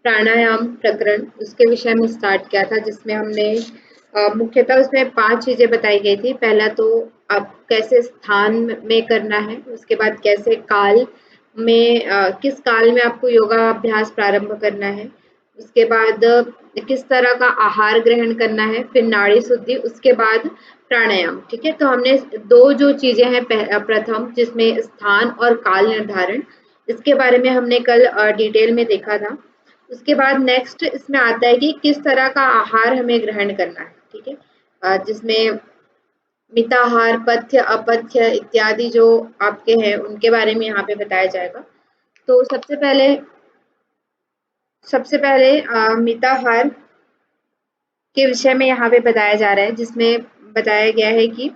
प्राणायाम प्रकरण उसके विषय में स्टार्ट किया था, जिसमें हमने मुख्यतः उसमें 5 चीजें बताई गई थी। पहला तो आप कैसे स्थान में करना है, उसके बाद कैसे काल में किस काल में आपको योगा अभ्यास प्रारंभ करना है, उसके बाद किस तरह का आहार ग्रहण करना है, फिर नाड़ी शुद्धि, उसके बाद प्राणायाम। ठीक है, तो हमने 2 जो चीजें हैं, प्रथम जिसमें स्थान और काल निर्धारण, इसके बारे में हमने कल डिटेल में देखा था। उसके बाद नेक्स्ट इसमें आता है कि किस तरह का आहार हमें ग्रहण करना है। ठीक है, जिसमें मिताहार, पथ्य, अपथ्य इत्यादि जो आपके हैं उनके बारे में यहाँ पे बताया जाएगा। तो सबसे पहले मिताहार के विषय में यहाँ पे बताया जा रहा है, जिसमें बताया गया है कि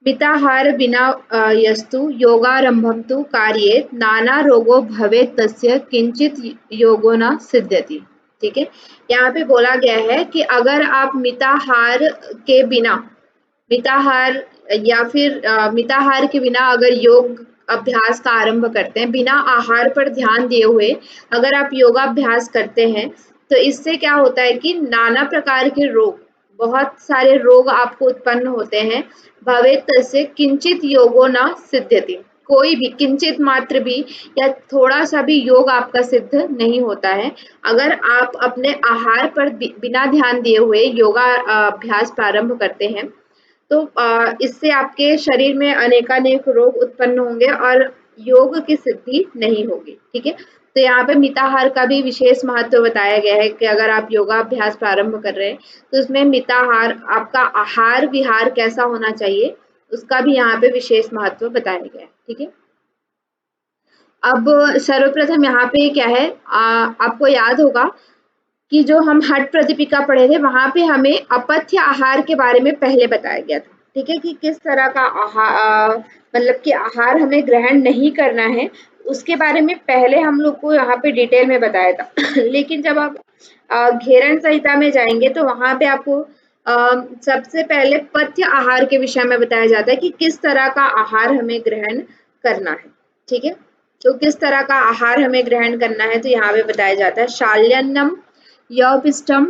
मिताहार बिना यस्तु योगारंभम तु कार्येत नाना रोगो भवेत् तस्य किंचित योगो न सिद्ध्यति। ठीक है, यहाँ पे बोला गया है कि अगर आप मिताहार के बिना मिताहार या फिर मिताहार के बिना अगर योग अभ्यास का आरंभ करते हैं, बिना आहार पर ध्यान दिए हुए अगर आप योगाभ्यास करते हैं, तो इससे क्या होता है कि नाना प्रकार के रोग, बहुत सारे रोग आपको उत्पन्न होते हैं। भवेत् तस्य किंचित योगो न सिद्ध्यति, कोई भी किंचित मात्र भी या थोड़ा सा भी योग आपका सिद्ध नहीं होता है अगर आप अपने आहार पर बिना ध्यान दिए हुए योगा अभ्यास प्रारंभ करते हैं। तो इससे आपके शरीर में अनेकानेक रोग उत्पन्न होंगे और योग की सिद्धि नहीं होगी। ठीक है, तो यहाँ पे मिताहार का भी विशेष महत्व बताया गया है कि अगर आप योगा अभ्यास प्रारंभ कर रहे हैं तो उसमें मिताहार, आपका आहार विहार कैसा होना चाहिए, उसका भी यहाँ पे विशेष महत्व बताया गया है। ठीक है, अब सर्वप्रथम यहाँ पे क्या है, आपको याद होगा कि जो हम हठ प्रदीपिका पढ़े थे वहां पे हमें अपथ्य आहार के बारे में पहले बताया गया था। ठीक है, कि किस तरह का आहार, मतलब कि आहार हमें ग्रहण नहीं करना है, उसके बारे में पहले हम लोग को यहाँ पे डिटेल में बताया था। लेकिन जब आप घेरन संहिता में जाएंगे तो वहां पे आपको सबसे पहले पथ्य आहार के विषय में बताया जाता है कि किस तरह का आहार हमें ग्रहण करना है। ठीक है, तो किस तरह का आहार हमें ग्रहण करना है, तो यहाँ पे बताया जाता है शाल्यन्नम यौपिष्टम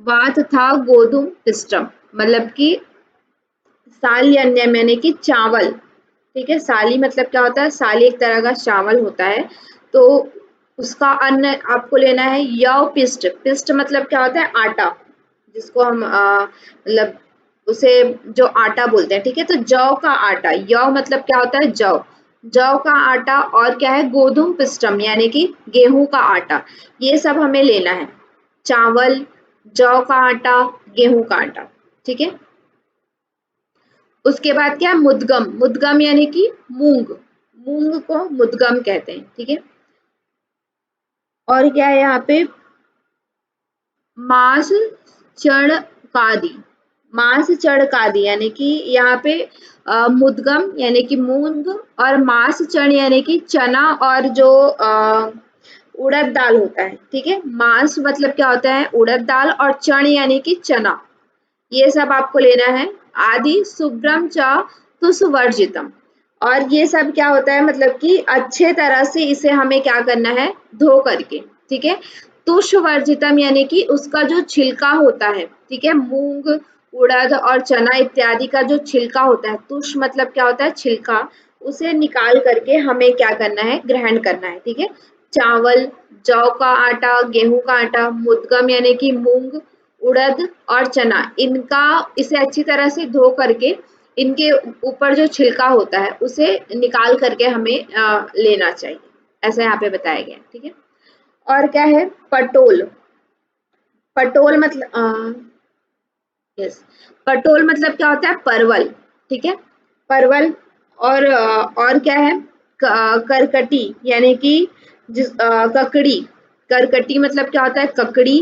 वा तथा गोधूम पिष्टम, मतलब कि साल्यन्नम यानी कि चावल। ठीक है, साली मतलब क्या होता है, साली एक तरह का चावल होता है, तो उसका अन्न आपको लेना है। यौपिष्ट, पिष्ट मतलब क्या होता है, आटा, जिसको हम मतलब उसे जो आटा बोलते हैं। ठीक है, तो जौ का आटा, यौ मतलब क्या होता है, जौ, जौ का आटा, और क्या है, गोधूम पिष्टम यानी कि गेहूं का आटा, ये सब हमें लेना है। चावल, जौ का आटा, गेहूं का आटा। ठीक है, उसके बाद क्या है, मुद्गम, मुद्गम यानी कि मूंग, मूंग को मुद्गम कहते हैं। ठीक है, और क्या है यहाँ पे, मांस चणकादि, मांस चणकादि यानी कि यहाँ पे मुद्गम यानी कि मूंग, और मांस चण यानी कि चना, और जो उड़द दाल होता है। ठीक है, मांस मतलब क्या होता है, उड़द दाल, और चण यानी कि चना, ये सब आपको लेना है। आदि शुभ्रम च तुषवर्जितम, और ये सब क्या होता है, मतलब कि अच्छे तरह से इसे हमें क्या करना है, धो करके। ठीक है, तुषवर्जितम यानी कि उसका जो छिलका होता है। ठीक है, मूंग, उड़द और चना इत्यादि का जो छिलका होता है, तुष मतलब क्या होता है, छिलका, उसे निकाल करके हमें क्या करना है, ग्रहण करना है। ठीक है, चावल, जौ का आटा, गेहूं का आटा, मुद्गम यानी कि मूंग, उड़द और चना, इनका इसे अच्छी तरह से धो करके इनके ऊपर जो छिलका होता है उसे निकाल करके हमें लेना चाहिए, ऐसा यहाँ पे बताया गया। ठीक है, और क्या है, पटोल, पटोल मतलब यस, पटोल मतलब क्या होता है, परवल। ठीक है, परवल, और क्या है, करकटी यानी कि ककड़ी, करकटी मतलब क्या होता है, ककड़ी,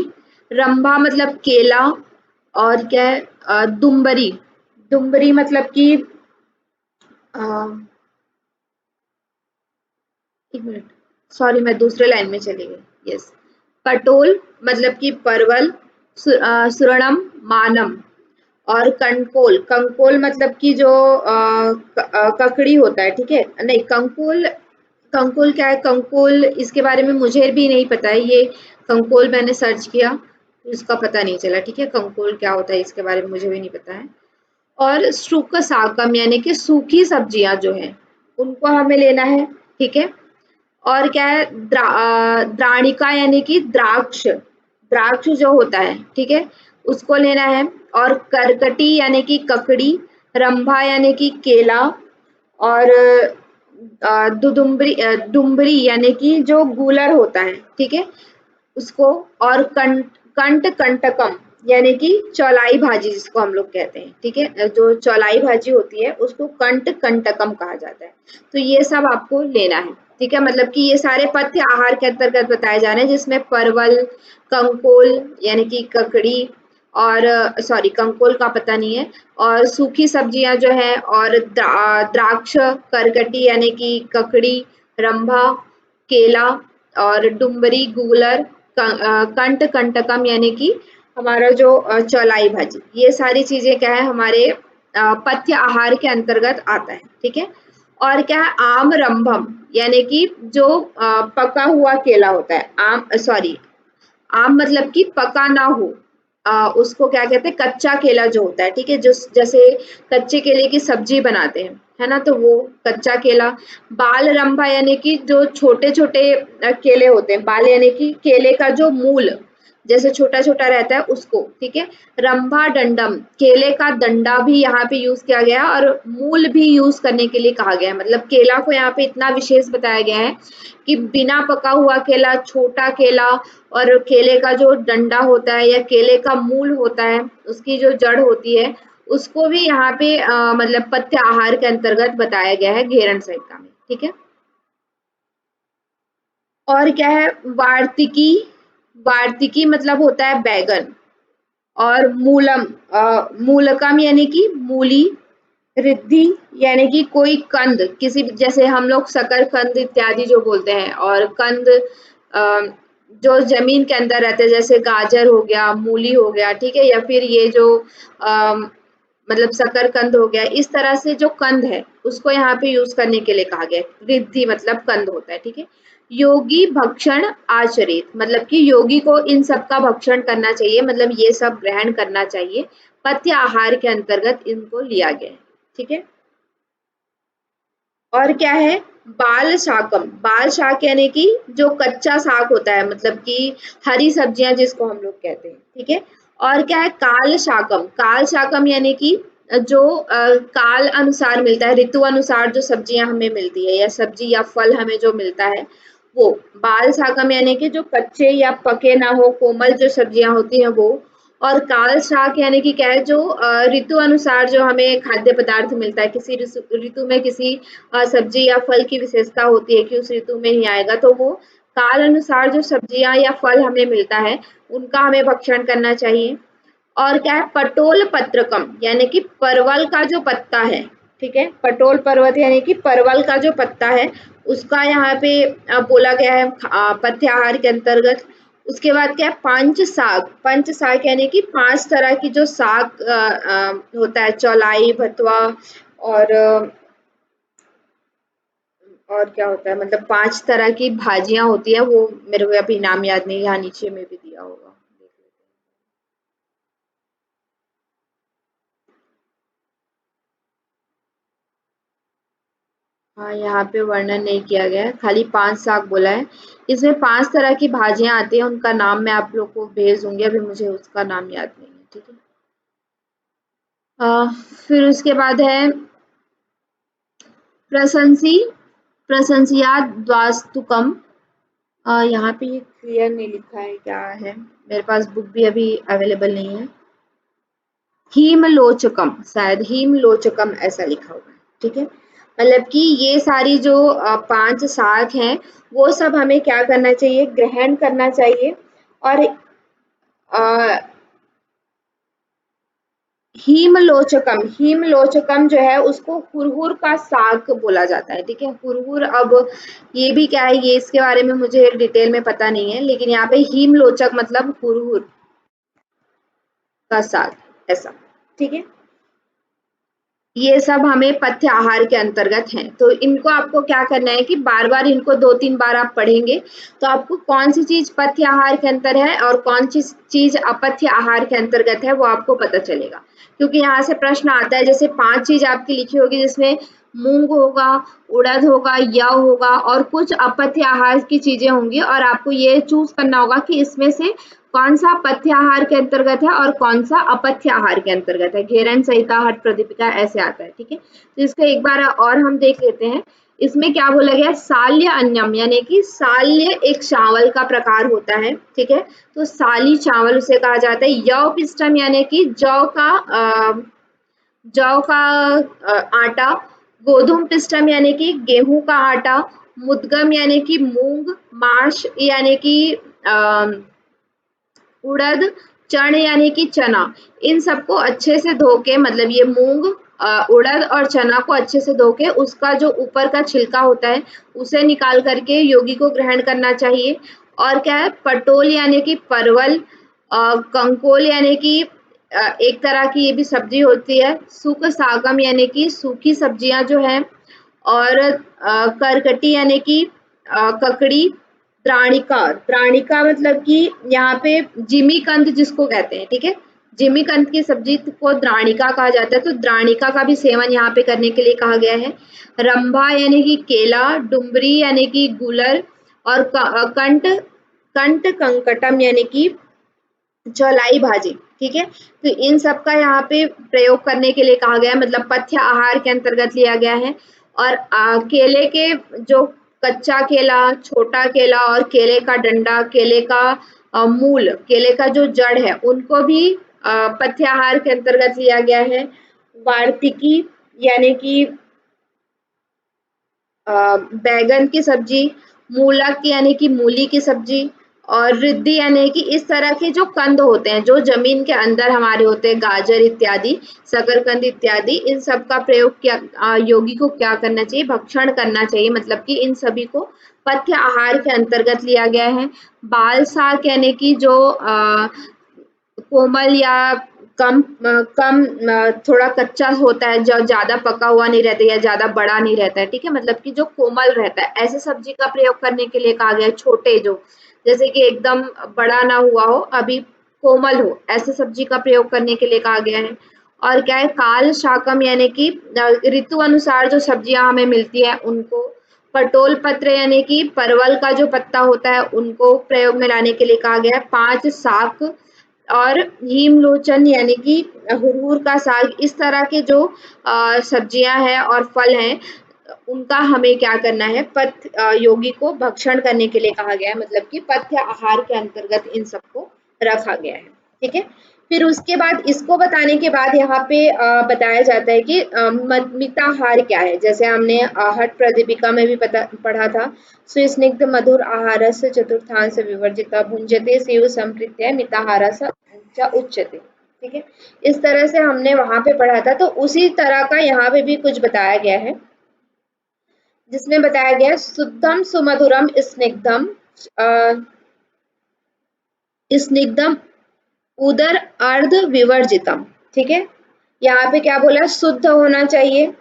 रंभा मतलब केला, और क्या है, दुम्बरी, दुम्बरी मतलब कि एक मिनट, सॉरी मैं दूसरे लाइन में चली गई। यस, पटोल मतलब कि परवल, सुरणम मानम, और कंकोल, कंकोल मतलब कि जो ककड़ी होता है। ठीक है, नहीं, कंकोल कंकुल क्या है? कंकुल इसके बारे में मुझे भी नहीं पता है। ये कंकुल मैंने सर्च किया, इसका पता नहीं चला। ठीक है, कंकुल क्या होता है इसके बारे में मुझे भी नहीं पता है। और शुक साकम यानी कि सूखी सब्जियां जो है उनको हमें लेना है। ठीक है, और क्या है? द्राणिका यानी कि द्राक्ष, द्राक्ष जो होता है, ठीक है, उसको लेना है। और करकटी यानी कि ककड़ी, रंभा यानी कि केला, और डुम्बरी यानी कि जो गूलर होता है, ठीक है, उसको। और कंट कंटकम यानी कि चौलाई भाजी जिसको हम लोग कहते हैं, ठीक है, जो चौलाई भाजी होती है उसको कंट कंटकम कहा जाता है। तो ये सब आपको लेना है। ठीक है, मतलब कि ये सारे पथ्य आहार के अंतर्गत बताए जा रहे हैं, जिसमें परवल, कंकोल यानी कि ककड़ी, और सॉरी कंकोल का पता नहीं है, और सूखी सब्जियां जो है, और द्राक्ष, करकटी यानी कि ककड़ी, रंभा, केला, और डुम्बरी, गूलर, कंट कंटकम यानी कि हमारा जो चौलाई भाजी, ये सारी चीजें क्या है हमारे पथ्य आहार के अंतर्गत आता है। ठीक है, और क्या है? आम रंभम यानी कि जो पका हुआ केला होता है। आम सॉरी, आम मतलब कि पका ना हो, उसको क्या कहते हैं? कच्चा केला जो होता है, ठीक है, जो जैसे कच्चे केले की सब्जी बनाते हैं, है ना, तो वो कच्चा केला। बाल रंभा यानी कि जो छोटे छोटे केले होते हैं, बाल यानी कि केले का जो मूल जैसे छोटा छोटा रहता है उसको। ठीक है, रंभा डंडम, केले का डंडा भी यहाँ पे यूज किया गया, और मूल भी यूज करने के लिए कहा गया है। मतलब केला को यहाँ पे इतना विशेष बताया गया है कि बिना पका हुआ केला, छोटा केला, और केले का जो डंडा होता है या केले का मूल होता है, उसकी जो जड़ होती है, उसको भी यहाँ पे मतलब पथ्य आहार के अंतर्गत बताया गया है घेरन संहिता में। ठीक है, और क्या है? वार्तिकी, वार्तिकी मतलब होता है बैगन। और मूलम, मूलकम यानी कि मूली, रिद्धि यानी कि कोई कंद, किसी जैसे हम लोग शकर कंद इत्यादि जो बोलते हैं, और कंद जो जमीन के अंदर रहते हैं, जैसे गाजर हो गया, मूली हो गया, ठीक है, या फिर ये जो मतलब शकरकंद हो गया, इस तरह से जो कंद है उसको यहाँ पे यूज करने के लिए कहा गया है। रिद्धि मतलब कंद होता है। ठीक है, योगी भक्षण आचरित मतलब कि योगी को इन सब का भक्षण करना चाहिए, मतलब ये सब ग्रहण करना चाहिए, पथ्य आहार के अंतर्गत इनको लिया गया है। ठीक है, और क्या है? बाल शाकम, बाल शाक यानी कि जो कच्चा साग होता है, मतलब कि हरी सब्जियां जिसको हम लोग कहते हैं। ठीक है, और क्या है? काल शाकम, काल शाकम यानी कि जो काल अनुसार मिलता है, ऋतु अनुसार जो सब्जियां हमें मिलती है, या सब्जी या फल हमें जो मिलता है, वो बाल शाकम यानी कि जो कच्चे या पके ना हो, कोमल जो सब्जियां होती हैं वो। और काल शाक यानी कि क्या है? जो ऋतु अनुसार जो हमें खाद्य पदार्थ मिलता है, किसी ऋतु में किसी सब्जी या फल की विशेषता होती है कि उस ऋतु में ही आएगा, तो वो काल अनुसार जो सब्जियां या फल हमें मिलता है उनका हमें भक्षण करना चाहिए। और क्या है? पटोल पत्रकम यानी कि परवल का जो पत्ता है, ठीक है, पटोल पर्वत यानी कि परवल का जो पत्ता है, उसका यहाँ पे बोला गया है पथ्य आहार के अंतर्गत। उसके बाद क्या है? पंच साग, पंच साग यानी कि 5 तरह की जो साग होता है, चौलाई, भतवा, और और क्या होता है, मतलब 5 तरह की भाजियां होती है, वो मेरे को अभी नाम याद नहीं, यहाँ नीचे में भी दिया होगा। हाँ, यहाँ पे वर्णन नहीं किया गया है, खाली 5 साग बोला है। इसमें 5 तरह की भाजियां आती हैं, उनका नाम मैं आप लोग को भेज दूंगी, अभी मुझे उसका नाम याद नहीं है। ठीक है, फिर उसके बाद है प्रशंसी, प्रशंसिया द्वास्तुकम। यहाँ पे ये क्लियर नहीं लिखा है क्या है, मेरे पास बुक भी अभी अवेलेबल नहीं है। हीमलोचकम, शायद हीमलोचकम ऐसा लिखा हुआ है। ठीक है, मतलब कि ये सारी जो 5 शाख हैं, वो सब हमें क्या करना चाहिए? ग्रहण करना चाहिए। और हीमलोचकम, हीमलोचकम जो है उसको हुरहुर का साग बोला जाता है। ठीक है, हुरहुर, अब ये भी क्या है, ये इसके बारे में मुझे डिटेल में पता नहीं है, लेकिन यहाँ पे हीमलोचक मतलब हुरहुर का साग, ऐसा। ठीक है, ये सब हमें पथ्य आहार के अंतर्गत हैं। तो इनको आपको क्या करना है कि बार-बार इनको 2-3 बार आप पढ़ेंगे, तो आपको कौन-सी चीज़ पथ्य आहार के अंतर है और कौन-सी चीज़ अपथ्य आहार के अंतर्गत है, वो आपको पता चलेगा। क्योंकि यहाँ से प्रश्न आता है, जैसे 5 चीज़ आपकी लिखी होगी जिसमें मूँग होगा, उड़द होगा, यव होगा और कुछ अपथ्य आहार की चीज़ें होंगी और आपको ये चूज़ करना होगा कि इसमें से कौन-सा पथ्य आहार के अंतर्गत है और कौन-सा अपथ्य आहार के अंतर्गत है। घेरन संहिता, हठ प्रदीपिका ऐसे आता है, ठीक है? तो इसको एक बार और हम देख लेते हैं। इसमें क्या बोला गया है, साल्य अन्यम, यानी कि साल्य एक चावल का प्रकार होता है, ठीक है? तो साली चावल उसे कहा जाता है। यव पिष्टम यानी कि जौ का आटा। गोधूम पिष्टम यानी कि गेहूं का आटा। मुदगम यानी कि मूंग। माश यानी कि उड़द। चण यानी कि चना। इन सबको अच्छे से धो के, मतलब ये मूंग, उड़द और चना को अच्छे से धो के उसका जो ऊपर का छिलका होता है उसे निकाल करके योगी को ग्रहण करना चाहिए। और क्या है, पटोल यानी कि परवल। कंकोल यानी कि एक तरह की ये भी सब्जी होती है। सुक सागम यानी कि सूखी सब्जियां जो है। और करकटी यानी कि ककड़ी। द्राणिका, द्राणिका मतलब कि यहाँ पे जिमीकंद जिसको कहते हैं, ठीक है? जिमीकंद की सब्जी को द्राणिका कहा जाता है, तो द्राणिका का भी सेवन यहाँ पे करने के लिए कहा गया है। रंभा यानी कि केला। डुमरी यानी कि गुलर। और कंट कंट कंकटम यानी कि चौलाई भाजी, ठीक है? तो इन सब का यहाँ पे प्रयोग करने के लिए कहा गया है, मतलब पथ्य आहार के अंतर्गत लिया गया है। और केले के जो कच्चा केला, छोटा केला और केले का डंडा, केले का मूल, केले का जो जड़ है, उनको भी पथ्य आहार के अंतर्गत लिया गया है। वार्तिकी यानी कि बैगन की सब्जी। मूलक यानी कि मूली की सब्जी। और रिद्धि यानी कि इस तरह के जो कंद होते हैं जो जमीन के अंदर हमारे होते हैं, गाजर इत्यादि, शकरकंद इत्यादि, इन सब का प्रयोग क्या योगी को क्या करना चाहिए, भक्षण करना चाहिए। मतलब कि इन सभी को पथ्य आहार के अंतर्गत लिया गया है। बाल साग यानी कि जो कोमल या कम थोड़ा कच्चा होता है, जो ज्यादा पका हुआ नहीं रहता या ज्यादा बड़ा नहीं रहता है, ठीक है? मतलब कि जो कोमल रहता है, ऐसे सब्जी का प्रयोग करने के लिए कहा गया है। छोटे जो, जैसे कि एकदम बड़ा ना हुआ हो, अभी कोमल हो, ऐसे सब्जी का प्रयोग करने के लिए कहा गया है। और क्या है, काल शाकम यानी कि ऋतु अनुसार जो सब्जियां हमें मिलती है उनको। पटोल पत्र यानी कि परवल का जो पत्ता होता है उनको प्रयोग में लाने के लिए कहा गया है। 5 साक। और हीमलोचन यानी कि हुरहुर का साग, इस तरह के जो सब्जियां हैं और फल हैं, उनका हमें क्या करना है, योगी को भक्षण करने के लिए कहा गया है। मतलब कि पथ्य आहार के अंतर्गत इन सबको रखा गया है, ठीक है? फिर उसके बाद इसको बताने के बाद यहाँ पे बताया जाता है कि मिताहार क्या है। जैसे हमने हठ प्रदीपिका में भी पढ़ा था। सुस्निग्ध मधुर आहारस्य चतुर्थांश विवर्जिता भुंजते सेव संप्रीत्य मिताहारस्य च उच्यते, ठीक है? इस तरह से हमने वहां पे पढ़ा था, तो उसी तरह का यहाँ पे भी कुछ बताया गया है, जिसमें बताया गया है शुद्धम सुमधुरम स्निग्धम स्निग्धम उदर अर्ध विवर्जितम, ठीक है? यहाँ पे क्या बोला, शुद्ध होना चाहिए।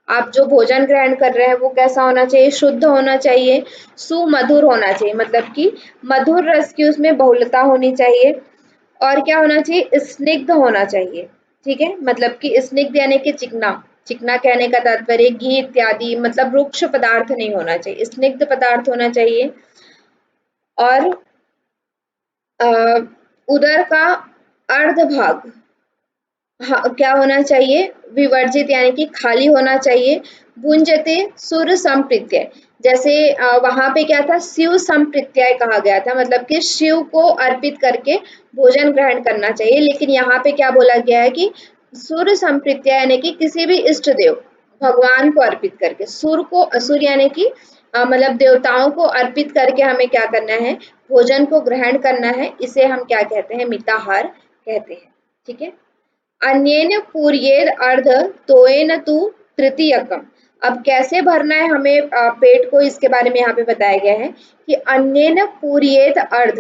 आप जो भोजन ग्रहण कर रहे हैं वो कैसा होना चाहिए, शुद्ध होना चाहिए। सुमधुर होना चाहिए, मतलब कि मधुर रस की उसमें बहुलता होनी चाहिए। और क्या होना चाहिए, स्निग्ध होना चाहिए, ठीक है? मतलब कि स्निग्ध यानी कि चिकना। चिकना कहने का तात्पर्य घी इत्यादि, मतलब रुक्ष पदार्थ नहीं होना चाहिए, स्निग्ध पदार्थ होना चाहिए। और उदर का अर्ध भाग, हाँ, क्या होना चाहिए, विवर्जित यानी कि खाली होना चाहिए। भुंजते सुर संप्रीत्य, जैसे वहां पे क्या था, शिव संप्रीत्य कहा गया था, मतलब कि शिव को अर्पित करके भोजन ग्रहण करना चाहिए। लेकिन यहाँ पे क्या बोला गया है कि सुर संप्रीत्य यानी कि किसी भी इष्ट देव, भगवान को अर्पित करके, सुर को, असुर यानी कि मतलब देवताओं को अर्पित करके हमें क्या करना है, भोजन को ग्रहण करना है। इसे हम क्या कहते हैं, मिताहार कहते हैं, ठीक है? अन्येन पूर्येद अर्ध तोयेन तु तृतीयकम। अब कैसे भरना है हमें पेट को, इसके बारे में यहाँ पे बताया गया है कि अन्येन पूर्येद अर्ध,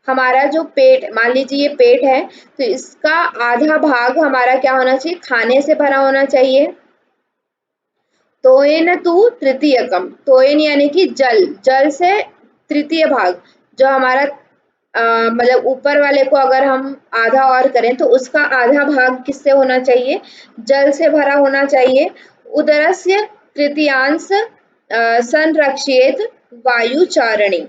हमारा जो पेट, मान लीजिए ये पेट है, तो इसका आधा भाग हमारा क्या होना चाहिए, खाने से भरा होना चाहिए। तोयन तु तृतीयकम, तोयन यानी कि जल, जल से तृतीय भाग, जो हमारा मतलब ऊपर वाले को अगर हम आधा और करें तो उसका आधा भाग किससे होना चाहिए, जल से भरा होना चाहिए। उदरस्य तृतीयांश संरक्षित वायुचारणी,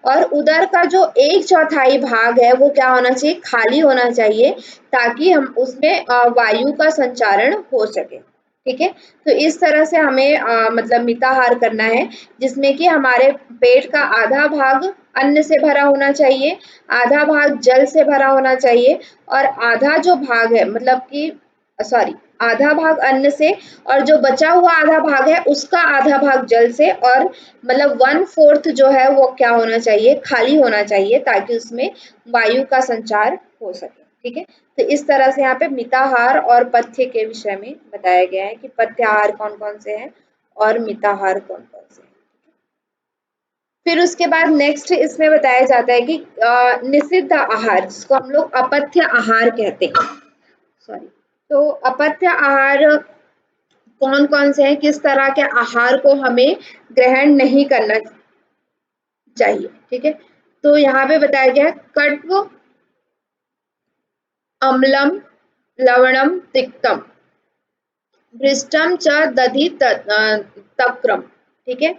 और उदर का जो एक चौथाई भाग है वो क्या होना चाहिए, खाली होना चाहिए, ताकि हम उसमें वायु का संचारण हो सके। ठीक है, तो इस तरह से हमें मतलब मिताहार करना है, जिसमें कि हमारे पेट का आधा भाग अन्न से भरा होना चाहिए, आधा भाग जल से भरा होना चाहिए, और आधा जो भाग है मतलब कि सॉरी, आधा भाग अन्न से, और जो बचा हुआ आधा भाग है उसका आधा भाग जल से, और मतलब 1/4 जो है वो क्या होना चाहिए, खाली होना चाहिए, ताकि उसमें वायु का संचार हो सके। ठीक है, तो इस तरह से यहाँ पे मिताहार और पथ्य के विषय में बताया गया है कि पथ्य आहार कौन कौन से हैं और मिताहार कौन कौन से हैं। फिर उसके बाद नेक्स्ट इसमें बताया जाता है कि निषिद्ध आहार, जिसको हम लोग अपथ्य आहार कहते हैं। सॉरी, तो अपथ्य आहार कौन कौन से हैं, किस तरह के आहार को हमें ग्रहण नहीं करना चाहिए। ठीक है, तो यहाँ पे बताया गया है कट्व, अम्लम, लवणम, तिक्तम, भृष्टम च दधि तक्रम। ठीक है,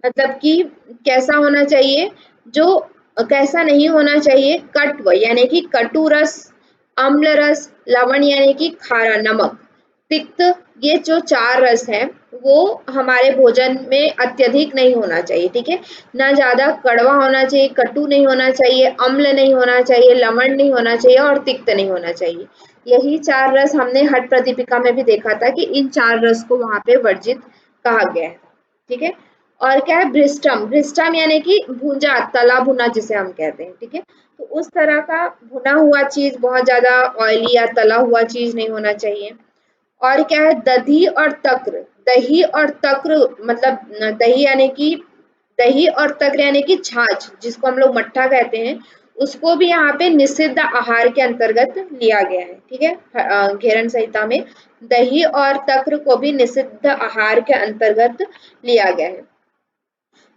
मतलब कि कैसा होना चाहिए, जो कैसा नहीं होना चाहिए, कट्व यानी कि कटु रस, अम्ल रस, लवण यानी कि खारा नमक, तिक्त, ये जो 4 रस हैं वो हमारे भोजन में अत्यधिक नहीं होना चाहिए। ठीक है, ना ज्यादा कड़वा होना चाहिए, कटु नहीं होना चाहिए, अम्ल नहीं होना चाहिए, लवण नहीं होना चाहिए, और तिक्त नहीं होना चाहिए। यही 4 रस हमने हट प्रदीपिका में भी देखा था कि इन 4 रस को वहां पे वर्जित कहा गया है। ठीक है, और क्या है भृष्टम, भृष्टम यानी कि भुंजा, तला भुना जिसे हम कहते हैं। ठीक है, तो उस तरह का भुना हुआ चीज, बहुत ज्यादा ऑयली या तला हुआ चीज नहीं होना चाहिए। और क्या है दधी और तक्र, दही और तक्र मतलब दही यानी कि दही और तक्र यानी कि छाछ, जिसको हम लोग मट्ठा कहते हैं, उसको भी यहाँ पे निषिद्ध आहार के अंतर्गत लिया गया है। ठीक है, घेरन संहिता में दही और तक्र को भी निषिद्ध आहार के अंतर्गत लिया गया है।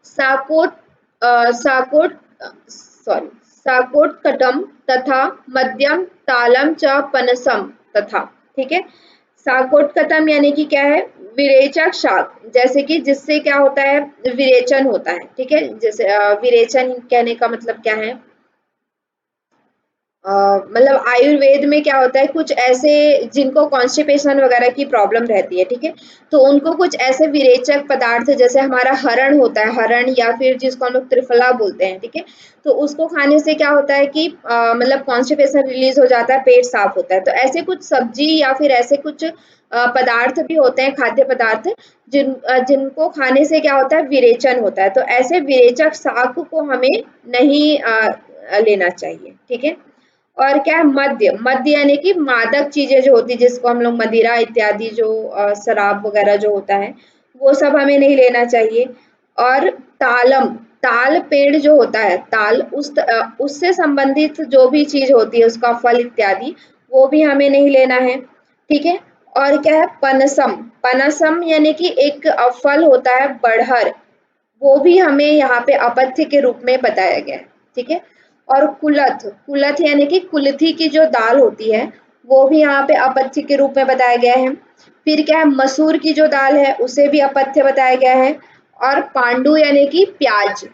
साकोट साकोट सॉरी साकोटकटम तथा मध्यम तालम च पनसम तथा। ठीक है, साकोटकटम यानी कि क्या है, विरेचक शाक, जैसे कि जिससे क्या होता है, विरेचन होता है। ठीक है, जैसे विरेचन कहने का मतलब क्या है, मतलब आयुर्वेद में क्या होता है, कुछ ऐसे जिनको कॉन्स्टिपेशन वगैरह की प्रॉब्लम रहती है। ठीक है, तो उनको कुछ ऐसे विरेचक पदार्थ, जैसे हमारा हरण होता है, हरण या फिर जिसको हम लोग त्रिफला बोलते हैं। ठीक है, तो उसको खाने से क्या होता है कि मतलब कॉन्स्टिपेशन रिलीज हो जाता है, पेट साफ होता है। तो ऐसे कुछ सब्जी या फिर ऐसे कुछ पदार्थ भी होते हैं, खाद्य पदार्थ, जिनको खाने से क्या होता है, विरेचन होता है। तो ऐसे विरेचक शाक को हमें नहीं लेना चाहिए। ठीक है, और क्या है मद्य, मद्य यानी कि मादक चीजें जो होती है, जिसको हम लोग मदिरा इत्यादि, जो शराब वगैरह जो होता है, वो सब हमें नहीं लेना चाहिए। और तालम, ताल पेड़ जो होता है, ताल उससे संबंधित जो भी चीज होती है, उसका फल इत्यादि, वो भी हमें नहीं लेना है। ठीक है, और क्या है पनसम, पनसम यानी कि एक फल होता है बड़हर, वो भी हमें यहाँ पे अपथ्य के रूप में बताया गया है। ठीक है, और कुलथ, कुलथ यानी कि कुल्थी की जो दाल होती है, वो भी यहाँ पे अपथ्य के रूप में बताया गया है। फिर क्या है मसूर की जो दाल है, उसे भी अपथ्य बताया गया है। और पांडु यानी कि प्याज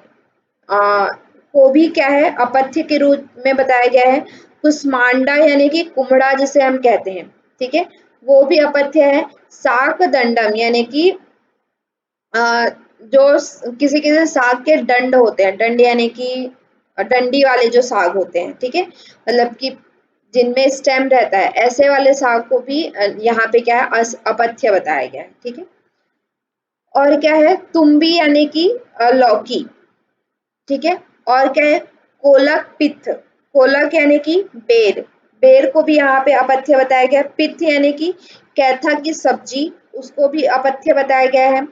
को भी क्या है, अपथ्य के रूप में बताया गया है। कुष्मांडा यानी कि कुम्हड़ा जिसे हम कहते हैं, ठीक है, वो भी अपथ्य है। शाक दंडम यानी कि जो किसी किसी साग के दंड होते हैं, दंड यानी कि डंडी वाले जो साग होते हैं। ठीक है, मतलब कि जिनमें स्टेम रहता है, ऐसे वाले साग को भी यहाँ पे क्या है, अपथ्य बताया गया है। ठीक है, और क्या है तुम्बी यानी कि लौकी। ठीक है, और क्या है कोलक पित्त, कोलक यानी कि बेर, बेर को भी यहाँ पे अपथ्य बताया गया है। पित्त यानी कि कैथा की सब्जी, उसको भी अपथ्य बताया गया है।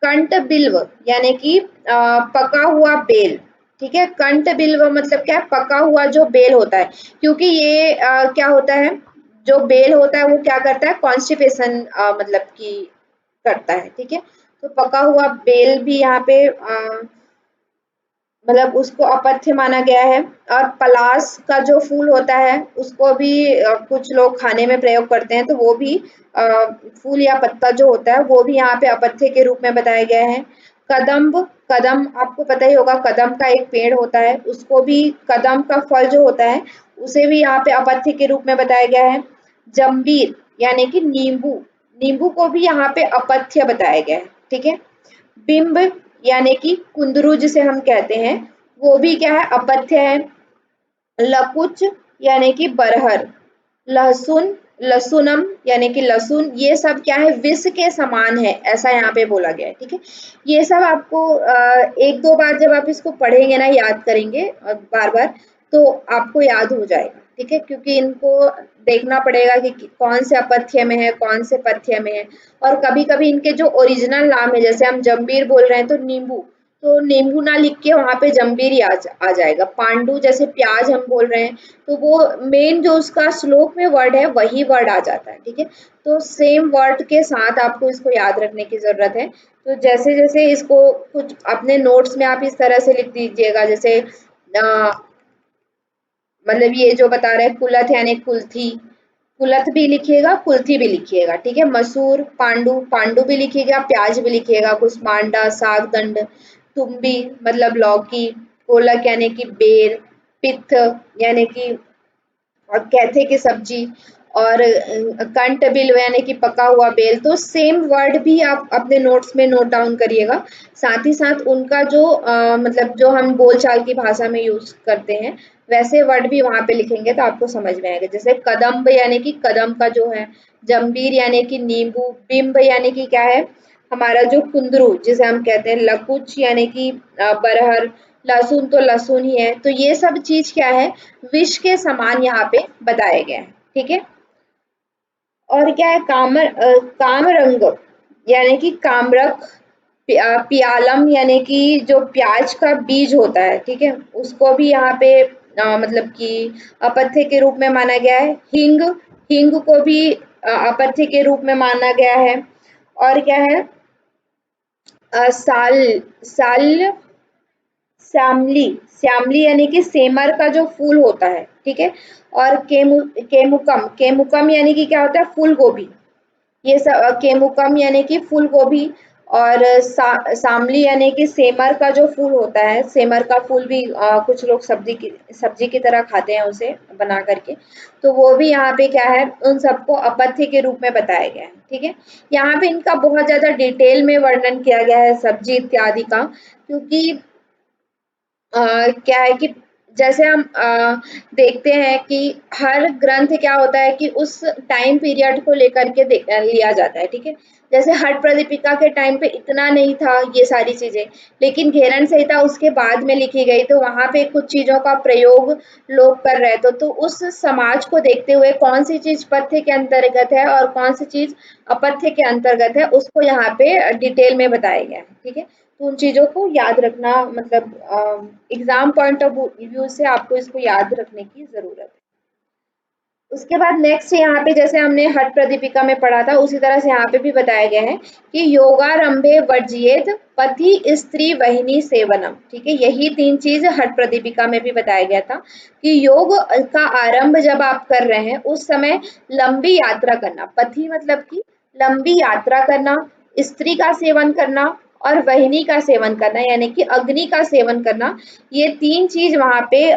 कंट बिल्व यानी कि पका हुआ बेल। ठीक है, कंट बिल्व मतलब क्या है, पका हुआ जो बेल होता है, क्योंकि ये क्या होता है, जो बेल होता है वो क्या करता है, कॉन्स्टिपेशन मतलब कि करता है। ठीक है, तो पका हुआ बेल भी यहाँ पे मतलब उसको अपथ्य माना गया है। और पलास का जो फूल होता है उसको भी कुछ लोग खाने में प्रयोग करते हैं, तो वो भी फूल या पत्ता जो होता है वो भी यहाँ पे अपथ्य के रूप में बताया गया है। कदम्ब, कदम आपको पता ही होगा, कदम का एक पेड़ होता है, उसको भी कदम का फल जो होता है उसे भी यहाँ पे अपथ्य के रूप में बताया गया है। जंबीर यानी कि नींबू, नींबू को भी यहाँ पे अपथ्य बताया गया है। ठीक है, बिंब यानी कि कुंदरू जिसे हम कहते हैं वो भी क्या है, अपथ्य है। लकुच यानी कि बरहर, लहसुन, लसुनम यानी कि लहसुन, ये सब क्या है, विष के समान है, ऐसा यहाँ पे बोला गया है। ठीक है, ये सब आपको एक दो बार जब आप इसको पढ़ेंगे ना, याद करेंगे बार बार, तो आपको याद हो जाएगा। ठीक है, क्योंकि इनको देखना पड़ेगा कि कौन से अपथ्य में है, कौन से पथ्य में है। और कभी कभी इनके जो ओरिजिनल नाम है, जैसे हम जंबीर बोल रहे हैं तो नींबू, तो नींबू ना लिख के वहां पे जंबीर ही आ जाएगा। पांडु जैसे प्याज हम बोल रहे हैं, तो वो मेन जो उसका श्लोक में वर्ड है वही वर्ड आ जाता है। ठीक है, तो सेम वर्ड के साथ आपको इसको याद रखने की जरूरत है। तो जैसे जैसे इसको कुछ अपने नोट्स में आप इस तरह से लिख दीजिएगा, जैसे मतलब ये जो बता रहे हैं कुलथ यानी कुल्थी, कुलथ भी लिखिएगा, कुल्थी भी लिखिएगा। ठीक है, मसूर, पांडु, पांडु भी लिखिएगा, प्याज भी लिखिएगा, कुसमांडा साग दंड, तुम्बी मतलब लौकी, कोलक यानी कि बेर, पित्त यानी कि और कैथे की सब्जी, और कंट बिल यानी कि पका हुआ बेल। तो सेम वर्ड भी आप अपने नोट्स में नोट डाउन करिएगा। साथ ही साथ उनका जो मतलब जो हम बोलचाल की भाषा में यूज करते हैं वैसे वर्ड भी वहां पे लिखेंगे तो आपको समझ में आएगा। जैसे कदम्ब यानी कि कदम का जो है, जंबीर यानी कि नींबू, बिंब यानी कि क्या है, हमारा जो कुंदरू जिसे हम कहते हैं, लकुच यानी कि बरहर, लहसुन तो लहसुन ही है। तो ये सब चीज क्या है, विष के समान यहाँ पे बताया गया है। ठीक है, और क्या है, कामरंग यानी कि कामरक, पियालम यानी कि जो प्याज का बीज होता है। ठीक है, उसको भी यहाँ पे मतलब कि अपथ्य के रूप में माना गया है। हिंग, हिंग को भी अपथ्य के रूप में माना गया है। और क्या है, साल, साल, श्यामली, श्यामली यानी कि सेमर का जो फूल होता है। ठीक है, और केमुकम, केमुकम यानी कि क्या होता है, फूल गोभी। ये सब केमुकम यानी कि फूल गोभी। और सामली यानी कि सेमर का जो फूल होता है, सेमर का फूल भी कुछ लोग सब्जी की तरह खाते हैं उसे बना करके, तो वो भी यहाँ पे क्या है, उन सबको अपथ्य के रूप में बताया गया है। ठीक है, यहाँ पे इनका बहुत ज्यादा डिटेल में वर्णन किया गया है सब्जी इत्यादि का, क्योंकि क्या है कि जैसे हम देखते हैं कि हर ग्रंथ क्या होता है कि उस टाइम पीरियड को लेकर के लिया जाता है। ठीक है, जैसे हट प्रदीपिका के टाइम पे इतना नहीं था ये सारी चीजें, लेकिन घेरन संहिता उसके बाद में लिखी गई, तो वहां पे कुछ चीजों का प्रयोग लोग कर रहे थे, तो उस समाज को देखते हुए कौन सी चीज पथ्य के अंतर्गत है और कौन सी चीज अपथ्य के अंतर्गत है उसको यहाँ पे डिटेल में बताया गया है। ठीक है, तो उन चीजों को याद रखना, मतलब एग्जाम पॉइंट ऑफ व्यू से आपको इसको याद रखने की जरूरत है। उसके बाद नेक्स्ट यहाँ पे जैसे हमने हट प्रदीपिका में पढ़ा था उसी तरह से यहाँ पे भी बताया गया है कि योगारंभे वर्जियेत पति स्त्री वहिनी सेवनम। ठीक है, यही तीन चीज हट प्रदीपिका में भी बताया गया था कि योग का आरंभ जब आप कर रहे हैं उस समय लंबी यात्रा करना, पति मतलब कि लंबी यात्रा करना, स्त्री का सेवन करना और वहिनी का सेवन करना यानी कि अग्नि का सेवन करना, ये तीन चीज वहां पे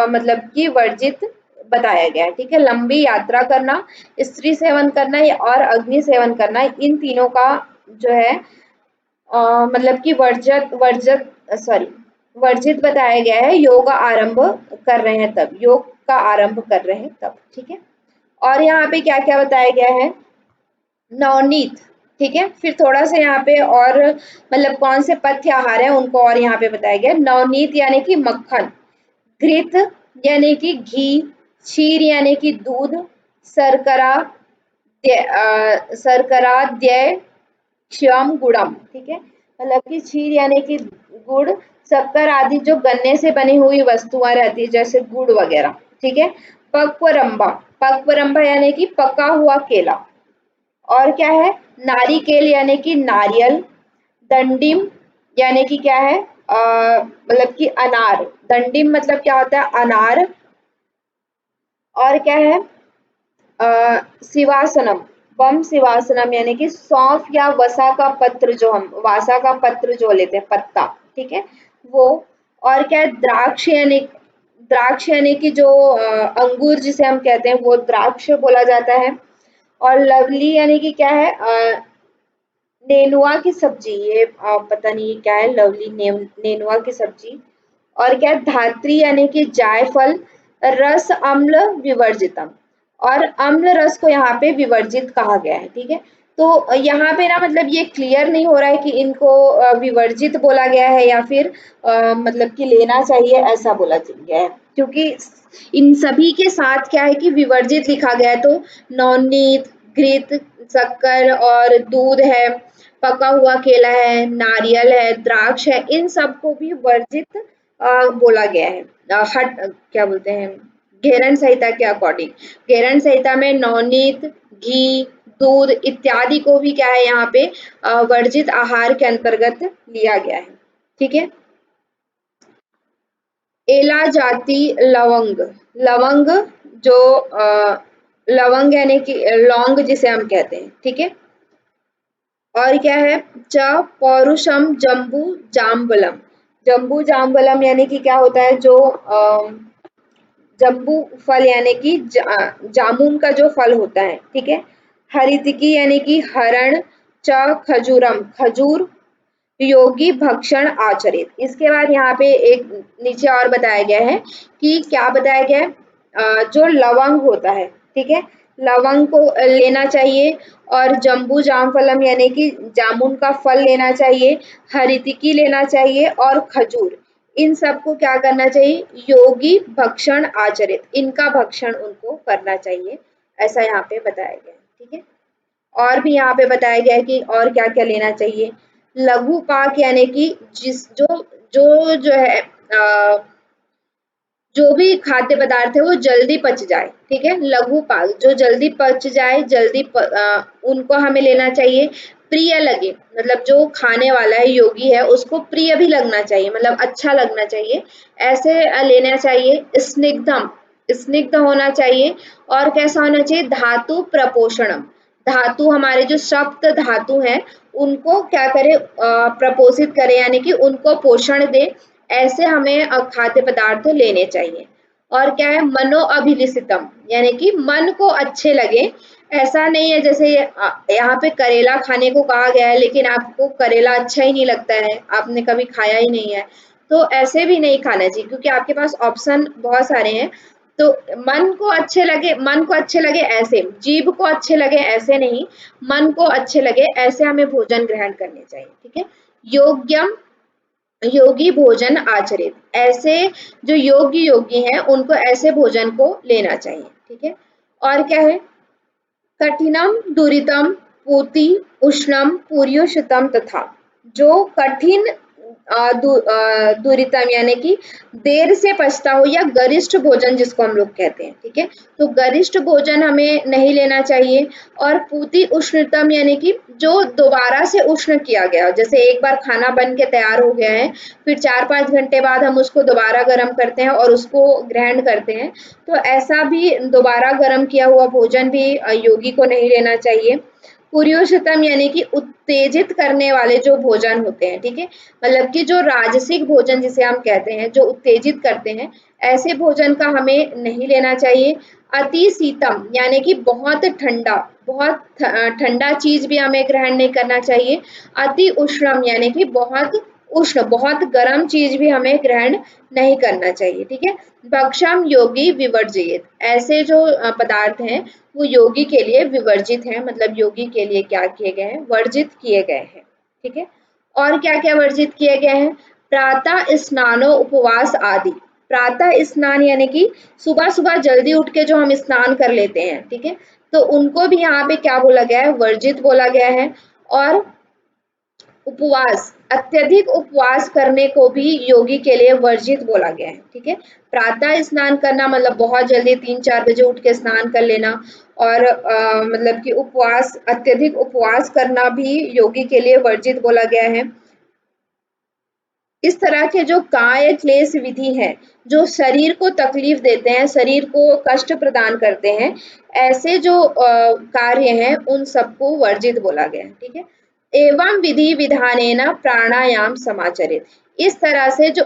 मतलब कि वर्जित बताया गया है। ठीक है, लंबी यात्रा करना, स्त्री सेवन करना और अग्नि सेवन करना, इन तीनों का जो है मतलब कि वर्जित वर्जित सॉरी वर्जित बताया गया है। योग आरंभ कर रहे हैं तब, योग का आरंभ कर रहे हैं तब। ठीक है, और यहाँ पे क्या क्या बताया गया है, नवनीत। ठीक है, फिर थोड़ा सा यहाँ पे और मतलब कौन से पथ्य आहार है उनको और यहाँ पे बताया गया। नवनीत यानी कि मक्खन, घृत यानी कि घी, क्षीर यानी कि दूध, शर्करा शर्करा द्य क्षम गुड़म। ठीक है, मतलब कि क्षीर यानी कि गुड़, शक्कर आदि जो गन्ने से बनी हुई वस्तुएं रहती है जैसे गुड़ वगैरह। ठीक है, पक्वरंबा, पक्वरंबा यानी कि पका हुआ केला, और क्या है, नारिकेल यानी कि नारियल, दंडिम यानी कि क्या है, मतलब कि अनार, दंडिम मतलब क्या होता है, अनार। और क्या है, शिवासनम, बम शिवासनम यानी कि सौंफ या वसा का पत्र, जो हम वासा का पत्र जो लेते हैं, पत्ता, ठीक है वो। और क्या है, द्राक्ष यानी कि जो अंगूर जिसे हम कहते हैं वो द्राक्ष बोला जाता है। और लवली यानी कि क्या है, नेनुआ की सब्जी, ये पता नहीं क्या है, लवली नेनुआ की सब्जी। और क्या है, धात्री यानी कि जायफल, रस अम्ल विवर्जितम, और अम्ल रस को यहाँ पे विवर्जित कहा गया है, ठीक है। तो यहाँ पे ना मतलब ये क्लियर नहीं हो रहा है कि इनको विवर्जित बोला गया है या फिर मतलब कि लेना चाहिए ऐसा बोला गया है, क्योंकि इन सभी के साथ क्या है कि विवर्जित लिखा गया है। तो नवनीत, घृत, शक्कर और दूध है, पका हुआ केला है, नारियल है, द्राक्ष है, इन सबको भी वर्जित बोला गया है। हट क्या बोलते हैं, घेरन संहिता के अकॉर्डिंग, घेरन संहिता में नवनीत, घी, दूध इत्यादि को भी क्या है यहाँ पे वर्जित आहार के अंतर्गत लिया गया है, ठीक है। एला जाति लवंग, लवंग जो लवंग यानी कि लौंग जिसे हम कहते हैं, ठीक है। और क्या है, च पौरुषम जम्बू जाम्बलम, जम्बू जाम्बलम यानी कि क्या होता है, जो जम्बू फल यानी कि जामुन का जो फल होता है, ठीक है। हरितिकी यानी कि हरण, च खजूरम खजूर, योगी भक्षण आचरित। इसके बाद यहाँ पे एक नीचे और बताया गया है कि क्या बताया गया है, जो लवंग होता है, ठीक है, लवंग को लेना चाहिए, और जम्बू जामफलम यानी कि जामुन का फल लेना चाहिए, हरितिकी लेना चाहिए और खजूर, इन सबको क्या करना चाहिए, योगी भक्षण आचरित, इनका भक्षण उनको करना चाहिए, ऐसा यहाँ पे बताया गया है, ठीक है। और भी यहाँ पे बताया गया है कि और क्या क्या लेना चाहिए। लघु पाक यानी कि जिस जो है जो भी खाद्य पदार्थ है वो जल्दी पच जाए, ठीक है, लघु पाक जो जल्दी पच जाए, उनको हमें लेना चाहिए। प्रिय लगे मतलब जो खाने वाला है, योगी है, उसको प्रिय भी लगना चाहिए, मतलब अच्छा लगना चाहिए, ऐसे लेना चाहिए। स्निग्धम, स्निग्ध होना चाहिए। और कैसा होना चाहिए, धातु प्रपोषणम, धातु हमारे जो सप्त धातु हैं उनको क्या करे, प्रपोषित करे यानी कि उनको पोषण दे, ऐसे हमें खाद्य पदार्थ लेने चाहिए। और क्या है, मनो अभिलिषितम यानी कि मन को अच्छे लगे, ऐसा नहीं है जैसे यहाँ पे करेला खाने को कहा गया है लेकिन आपको करेला अच्छा ही नहीं लगता है, आपने कभी खाया ही नहीं है, तो ऐसे भी नहीं खाना चाहिए, क्योंकि आपके पास ऑप्शन बहुत सारे हैं। तो मन को अच्छे लगे ऐसे, जीभ को अच्छे लगे ऐसे नहीं, मन को अच्छे लगे ऐसे हमें भोजन ग्रहण करने चाहिए, ठीक है। योग्यम, योगी भोजन आचरित, ऐसे जो योगी हैं उनको ऐसे भोजन को लेना चाहिए, ठीक है। और क्या है, कठिनम दुरितम पूति उष्णम पूर्योषितम तथा, जो कठिन दुरितम यानी कि देर से पचता हो या गरिष्ठ भोजन जिसको हम लोग कहते हैं, ठीक है, तो गरिष्ठ भोजन हमें नहीं लेना चाहिए। और पूति उष्णतम यानी कि जो दोबारा से उष्ण किया गया, जैसे एक बार खाना बन के तैयार हो गया है, फिर 4-5 घंटे बाद हम उसको दोबारा गर्म करते हैं और उसको ग्रहण करते हैं, तो ऐसा भी दोबारा गर्म किया हुआ भोजन भी योगी को नहीं लेना चाहिए। पुरुषोत्तम यानी कि उत्तेजित करने वाले जो भोजन होते हैं, ठीक है, मतलब कि जो राजसिक भोजन जिसे हम कहते हैं, जो उत्तेजित करते हैं, ऐसे भोजन का हमें नहीं लेना चाहिए। अति शीतम यानी कि बहुत ठंडा, बहुत ठंडा चीज भी हमें ग्रहण नहीं करना चाहिए। अति उष्णम यानी कि बहुत उष्ण, बहुत गर्म चीज भी हमें ग्रहण नहीं करना चाहिए, ठीक है। भक्षम योगी विवर्जित, ऐसे जो पदार्थ हैं वो योगी के लिए विवर्जित हैं, मतलब योगी के लिए क्या किए गए हैं, वर्जित किए गए हैं, ठीक है। और क्या क्या वर्जित किए गए हैं, प्रातः स्नानो उपवास आदि, प्रातः स्नान यानी कि सुबह सुबह जल्दी उठ के जो हम स्नान कर लेते हैं, ठीक है, तो उनको भी यहाँ पे क्या बोला गया है, वर्जित बोला गया है। और उपवास, अत्यधिक उपवास करने को भी योगी के लिए वर्जित बोला गया है, ठीक है। प्रातः स्नान करना मतलब बहुत जल्दी 3-4 बजे उठ के स्नान कर लेना, और मतलब कि उपवास, अत्यधिक उपवास करना भी योगी के लिए वर्जित बोला गया है। इस तरह के जो काय क्लेश विधि हैं, जो शरीर को तकलीफ देते हैं, शरीर को कष्ट प्रदान करते हैं, ऐसे जो कार्य हैं उन सबको वर्जित बोला गया है। ठीक है। एवं विधि विधानेन प्राणायाम समाचरित। इस तरह से जो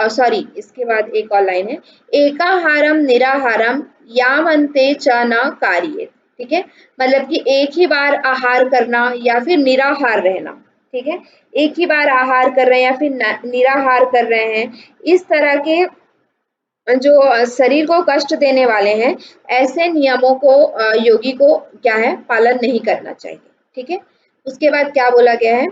सॉरी, इसके बाद एक और लाइन है, एकाहारम निराहारम यावन्ते च न कार्येत। ठीक है। मतलब कि एक ही बार आहार करना या फिर निराहार रहना। ठीक है। एक ही बार आहार कर रहे हैं या फिर निराहार कर रहे हैं, इस तरह के जो शरीर को कष्ट देने वाले हैं, ऐसे नियमों को योगी को क्या है, पालन नहीं करना चाहिए। ठीक है। उसके बाद क्या बोला गया है,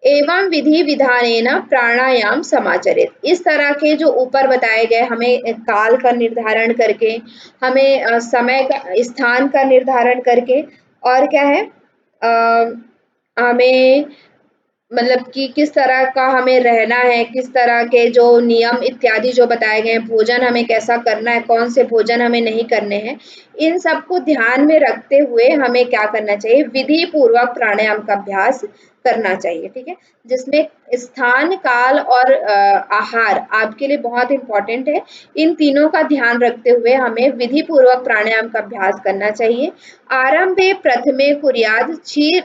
एवं विधि विधानेन प्राणायाम समाचरित। इस तरह के जो ऊपर बताए गए, हमें काल का निर्धारण करके, हमें समय का, स्थान का निर्धारण करके, और क्या है, हमें मतलब कि किस तरह का हमें रहना है, किस तरह के जो नियम इत्यादि जो बताए गए हैं, भोजन हमें कैसा करना है, कौन से भोजन हमें नहीं करने हैं, इन सबको ध्यान में रखते हुए हमें क्या करना चाहिए, विधि पूर्वक प्राणायाम का अभ्यास करना चाहिए। ठीक है। जिसमें स्थान, काल और आहार आपके लिए बहुत इंपॉर्टेंट है। इन तीनों का ध्यान रखते हुए हमें विधि पूर्वक प्राणायाम का अभ्यास करना चाहिए। आरंभे प्रथमे कुर्याद क्षीर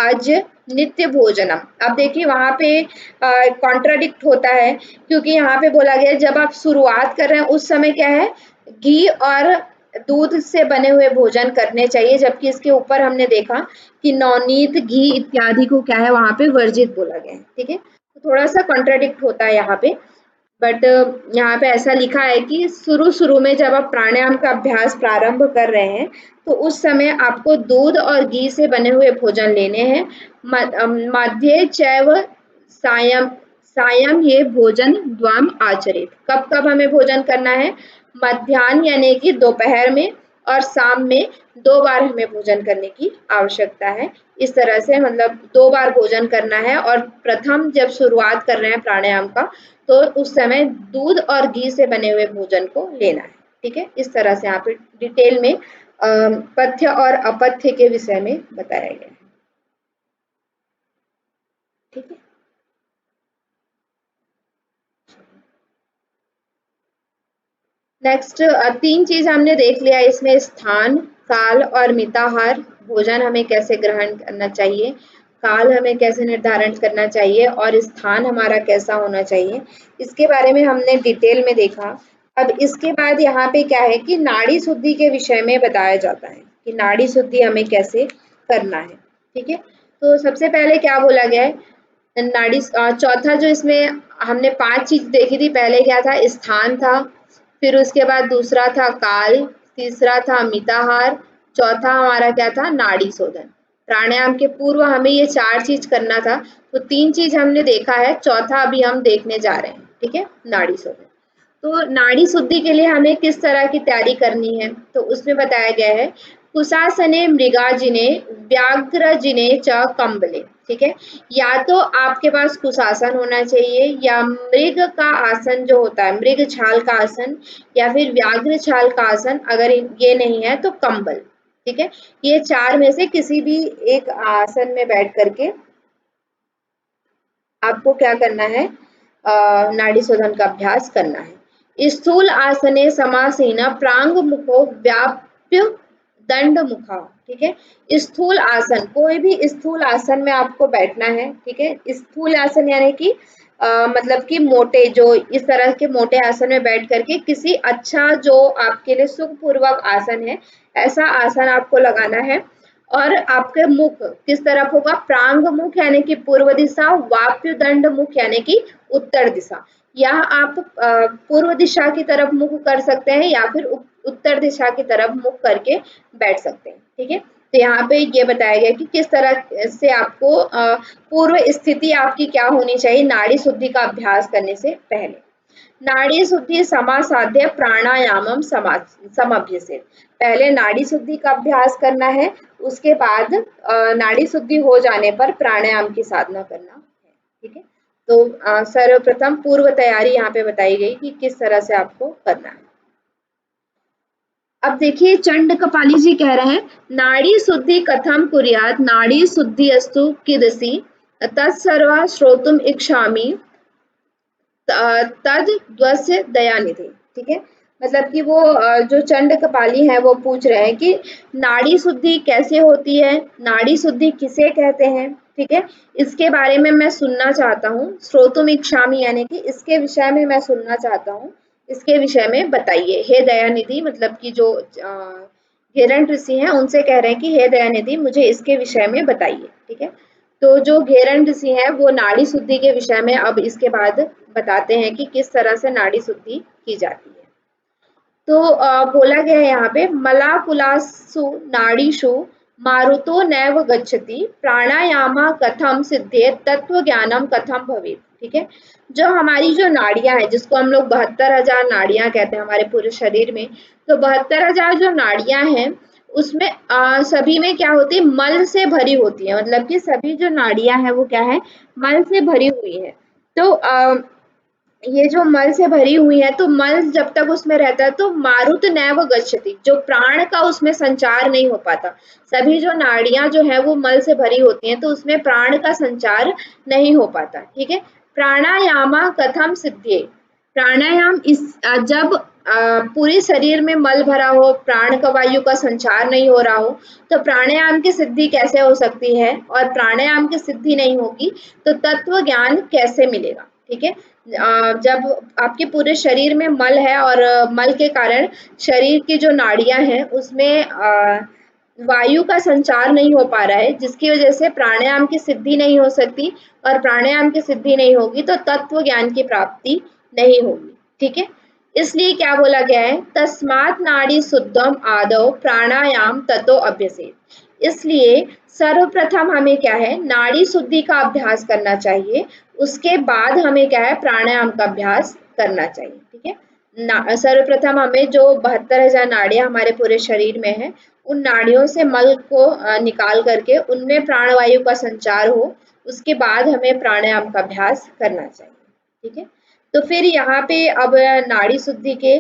आज नित्य भोजनम। अब देखिए वहां पे कॉन्ट्राडिक्ट होता है, क्योंकि यहाँ पे बोला गया जब आप शुरुआत कर रहे हैं उस समय क्या है, घी और दूध से बने हुए भोजन करने चाहिए, जबकि इसके ऊपर हमने देखा कि नवनीत, घी इत्यादि को क्या है वहां पे वर्जित बोला गया है। ठीक है। तो थोड़ा सा कॉन्ट्राडिक्ट होता है यहाँ पे, बट यहाँ पे ऐसा लिखा है कि शुरू में जब आप प्राणायाम का अभ्यास प्रारंभ कर रहे हैं, तो उस समय आपको दूध और घी से बने हुए भोजन लेने हैं। मध्य चैव सायं सायं ये भोजन द्वाम आचरित। कब कब हमें भोजन करना है, मध्याह्न यानी कि दोपहर में, और शाम में 2 बार हमें भोजन करने की आवश्यकता है। इस तरह से मतलब 2 बार भोजन करना है, और प्रथम जब शुरुआत कर रहे हैं प्राणायाम का, तो उस समय दूध और घी से बने हुए भोजन को लेना है। ठीक है। इस तरह से यहाँ पे डिटेल में पथ्य और अपथ्य के विषय में बताया गया है। ठीक है। नेक्स्ट 3 चीज हमने देख लिया इसमें, स्थान, काल और मिताहार। भोजन हमें कैसे ग्रहण करना चाहिए, काल हमें कैसे निर्धारण करना चाहिए, और स्थान हमारा कैसा होना चाहिए, इसके बारे में हमने डिटेल में देखा। अब इसके बाद यहाँ पे क्या है कि नाड़ी शुद्धि के विषय में बताया जाता है कि नाड़ी शुद्धि हमें कैसे करना है। ठीक है। तो सबसे पहले क्या बोला गया है, नाड़ी चौथा जो इसमें हमने 5 चीज देखी थी, पहले क्या था, स्थान था, फिर उसके बाद दूसरा था काल, तीसरा था मिताहार, चौथा हमारा क्या था, नाड़ी शोधन। प्राणायाम के पूर्व हमें ये 4 चीज करना था, तो 3 चीज हमने देखा है, चौथा अभी हम देखने जा रहे हैं। ठीक है। नाड़ी शोधन। तो नाड़ी शुद्धि के लिए हमें किस तरह की तैयारी करनी है, तो उसमें बताया गया है, कुशासने मृगाजिने व्याघ्रजिने च कंबले। ठीक है। या तो आपके पास कुशासन होना चाहिए, या मृग का आसन जो होता है, मृग छाल का आसन, या फिर व्याघ्र छाल का आसन, अगर ये नहीं है तो कंबल। ठीक है। ये 4 में से किसी भी एक आसन में बैठ करके आपको क्या करना है, नाड़ी शोधन का अभ्यास करना है। स्थूल आसने समासीन प्रांग मुखो व्याप्य दंड मुखा। ठीक है। स्थूल आसन, कोई भी स्थूल आसन में आपको बैठना है। ठीक है। स्थूल आसन यानी कि मतलब कि मोटे, जो इस तरह के मोटे आसन में बैठ करके किसी अच्छा जो आपके लिए सुखपूर्वक आसन है, ऐसा आसन आपको लगाना है। और आपके मुख किस तरफ होगा, प्रांग मुख यानी कि पूर्व दिशा, वाप्य दंड मुख यानी कि उत्तर दिशा। या आप पूर्व दिशा की तरफ मुख कर सकते हैं, या फिर उत्तर दिशा की तरफ मुख करके बैठ सकते हैं। ठीक है। तो यहाँ पे ये बताया गया कि किस तरह से आपको पूर्व स्थिति आपकी क्या होनी चाहिए नाड़ी शुद्धि का अभ्यास करने से पहले। नाड़ी शुद्धि समासाध्य प्राणायामम समभ्यसेत। पहले नाड़ी शुद्धि का अभ्यास करना है, उसके बाद नाड़ी शुद्धि हो जाने पर प्राणायाम की साधना करना है। ठीक है। तो सर्वप्रथम पूर्व तैयारी यहाँ पे बताई गई कि किस तरह से आपको करना है। अब देखिए चंड कपाली जी कह रहे हैं नाड़ी शुद्धि कथम कुर्यात् नाड़ी शुद्धि अस्तु कीदृशी तत्सर्वा श्रोतुम इच्छामि तद द्वस्य दयानिधि। ठीक है, मतलब कि वो जो चंड कपाली है वो पूछ रहे हैं कि नाड़ी शुद्धि कैसे होती है, नाड़ी शुद्धि किसे कहते हैं। ठीक है, इसके बारे में मैं सुनना चाहता हूँ। श्रोतुम इच्छामि यानी कि इसके विषय में मैं सुनना चाहता हूँ, इसके विषय में बताइए। हे दयानिधि मतलब कि जो घेरन ऋषि हैं उनसे कह रहे हैं कि हे दयानिधि मुझे इसके विषय में बताइए। ठीक है, तो जो घेरन ऋषि हैं वो नाड़ी शुद्धि के विषय में अब इसके बाद बताते हैं कि किस तरह से नाड़ी शुद्धि की जाती है। तो बोला गया है यहाँ पे मलाकुलासु नाड़ीषु मारुतो नैव गच्छति प्राणायामा कथम सिद्धे तत्व ज्ञानम कथम भवेत्। ठीक है, जो हमारी जो नाड़ियां हैं जिसको हम लोग 72,000 नाड़ियां कहते हैं हमारे पूरे शरीर में, तो 72,000 जो नाड़ियां हैं उसमें सभी में क्या होती है, मल से भरी होती है। मतलब कि सभी जो नाड़ियां हैं वो क्या है, मल से भरी हुई है। तो ये जो मल से भरी हुई है तो मल जब तक उसमें रहता है तो मारुत नैव गच्छति, जो प्राण का उसमें संचार नहीं हो पाता। सभी जो नाड़ियां जो है वो मल से भरी होती हैं तो उसमें प्राण का संचार नहीं हो पाता। ठीक है, प्राणायामा कथम सिद्धे, प्राणायाम इस जब पूरे शरीर में मल भरा हो, प्राण का वायु का संचार नहीं हो रहा हो, तो प्राणायाम की सिद्धि कैसे हो सकती है, और प्राणायाम की सिद्धि नहीं होगी तो तत्व ज्ञान कैसे मिलेगा। ठीक है, जब आपके पूरे शरीर में मल है और मल के कारण शरीर की जो नाड़ियां हैं उसमें वायु का संचार नहीं हो पा रहा है, जिसकी वजह से प्राणायाम की सिद्धि नहीं हो सकती, और प्राणायाम की सिद्धि नहीं होगी तो तत्व ज्ञान की प्राप्ति नहीं होगी। ठीक है, इसलिए क्या बोला गया है, तस्मात् नाड़ी शुद्धम आदौ प्राणायाम ततो अभ्यसेत। इसलिए सर्वप्रथम हमें क्या है, नाड़ी शुद्धि का अभ्यास करना चाहिए, उसके बाद हमें क्या है, प्राणायाम का अभ्यास करना चाहिए। ठीक है, सर्वप्रथम हमें जो 72,000 नाड़ियां हमारे पूरे शरीर में है, उन नाड़ियों से मल को निकाल करके उनमें प्राणवायु का संचार हो, उसके बाद हमें प्राणायाम का अभ्यास करना चाहिए। ठीक है, तो फिर यहाँ पे अब नाड़ी शुद्धि के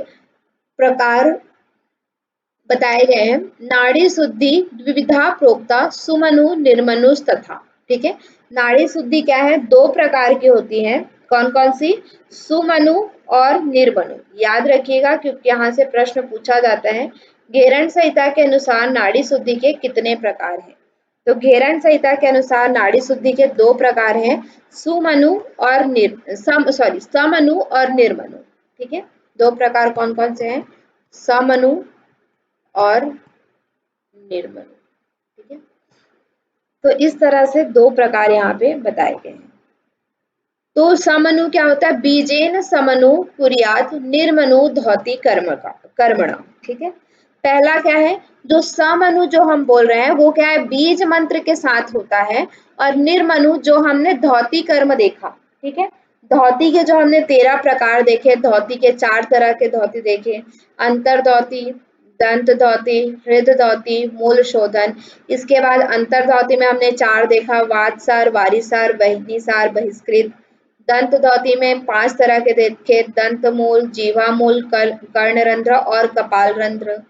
प्रकार बताए गए हैं। नाड़ी शुद्धि द्विविधा प्रोक्ता सुमनु निर्मनु तथा। ठीक है, नाड़ी शुद्धि क्या है, दो प्रकार की होती है। कौन कौन सी, सुमनु और निर्मनु। याद रखिएगा क्योंकि यहाँ से प्रश्न पूछा जाता है। घेरन संहिता के अनुसार नाड़ी शुद्धि के कितने प्रकार हैं, तो घेरन संहिता के अनुसार नाड़ी शुद्धि के दो प्रकार हैं, सुमनु और समनु और निर्मनु। ठीक है, दो प्रकार कौन कौन से हैं, समनु और निर्मल। ठीक है, तो इस तरह से दो प्रकार यहाँ पे बताए गए हैं। तो समनु क्या होता है, बीजेन समनु कुर्यात निर्मनु धौति कर्मणा। ठीक है, पहला क्या है, जो समनु जो हम बोल रहे हैं वो क्या है, बीज मंत्र के साथ होता है, और निर्मनु जो हमने धौति कर्म देखा। ठीक है, धौति के जो हमने 13 प्रकार देखे, धौति के 4 तरह के धौति देखे, अंतर धौति, दंत धौति, हृद धौति, मूल शोधन। इसके बाद अंतर धौति में हमने 4 देखा, वातसार, वारिसार, बहिनीसार, बहिष्कृत। दंत धौति में 5 तरह के देखे, दंत मूल, जीवा मूल, कर्णरंध्र और कपाल रंध्र।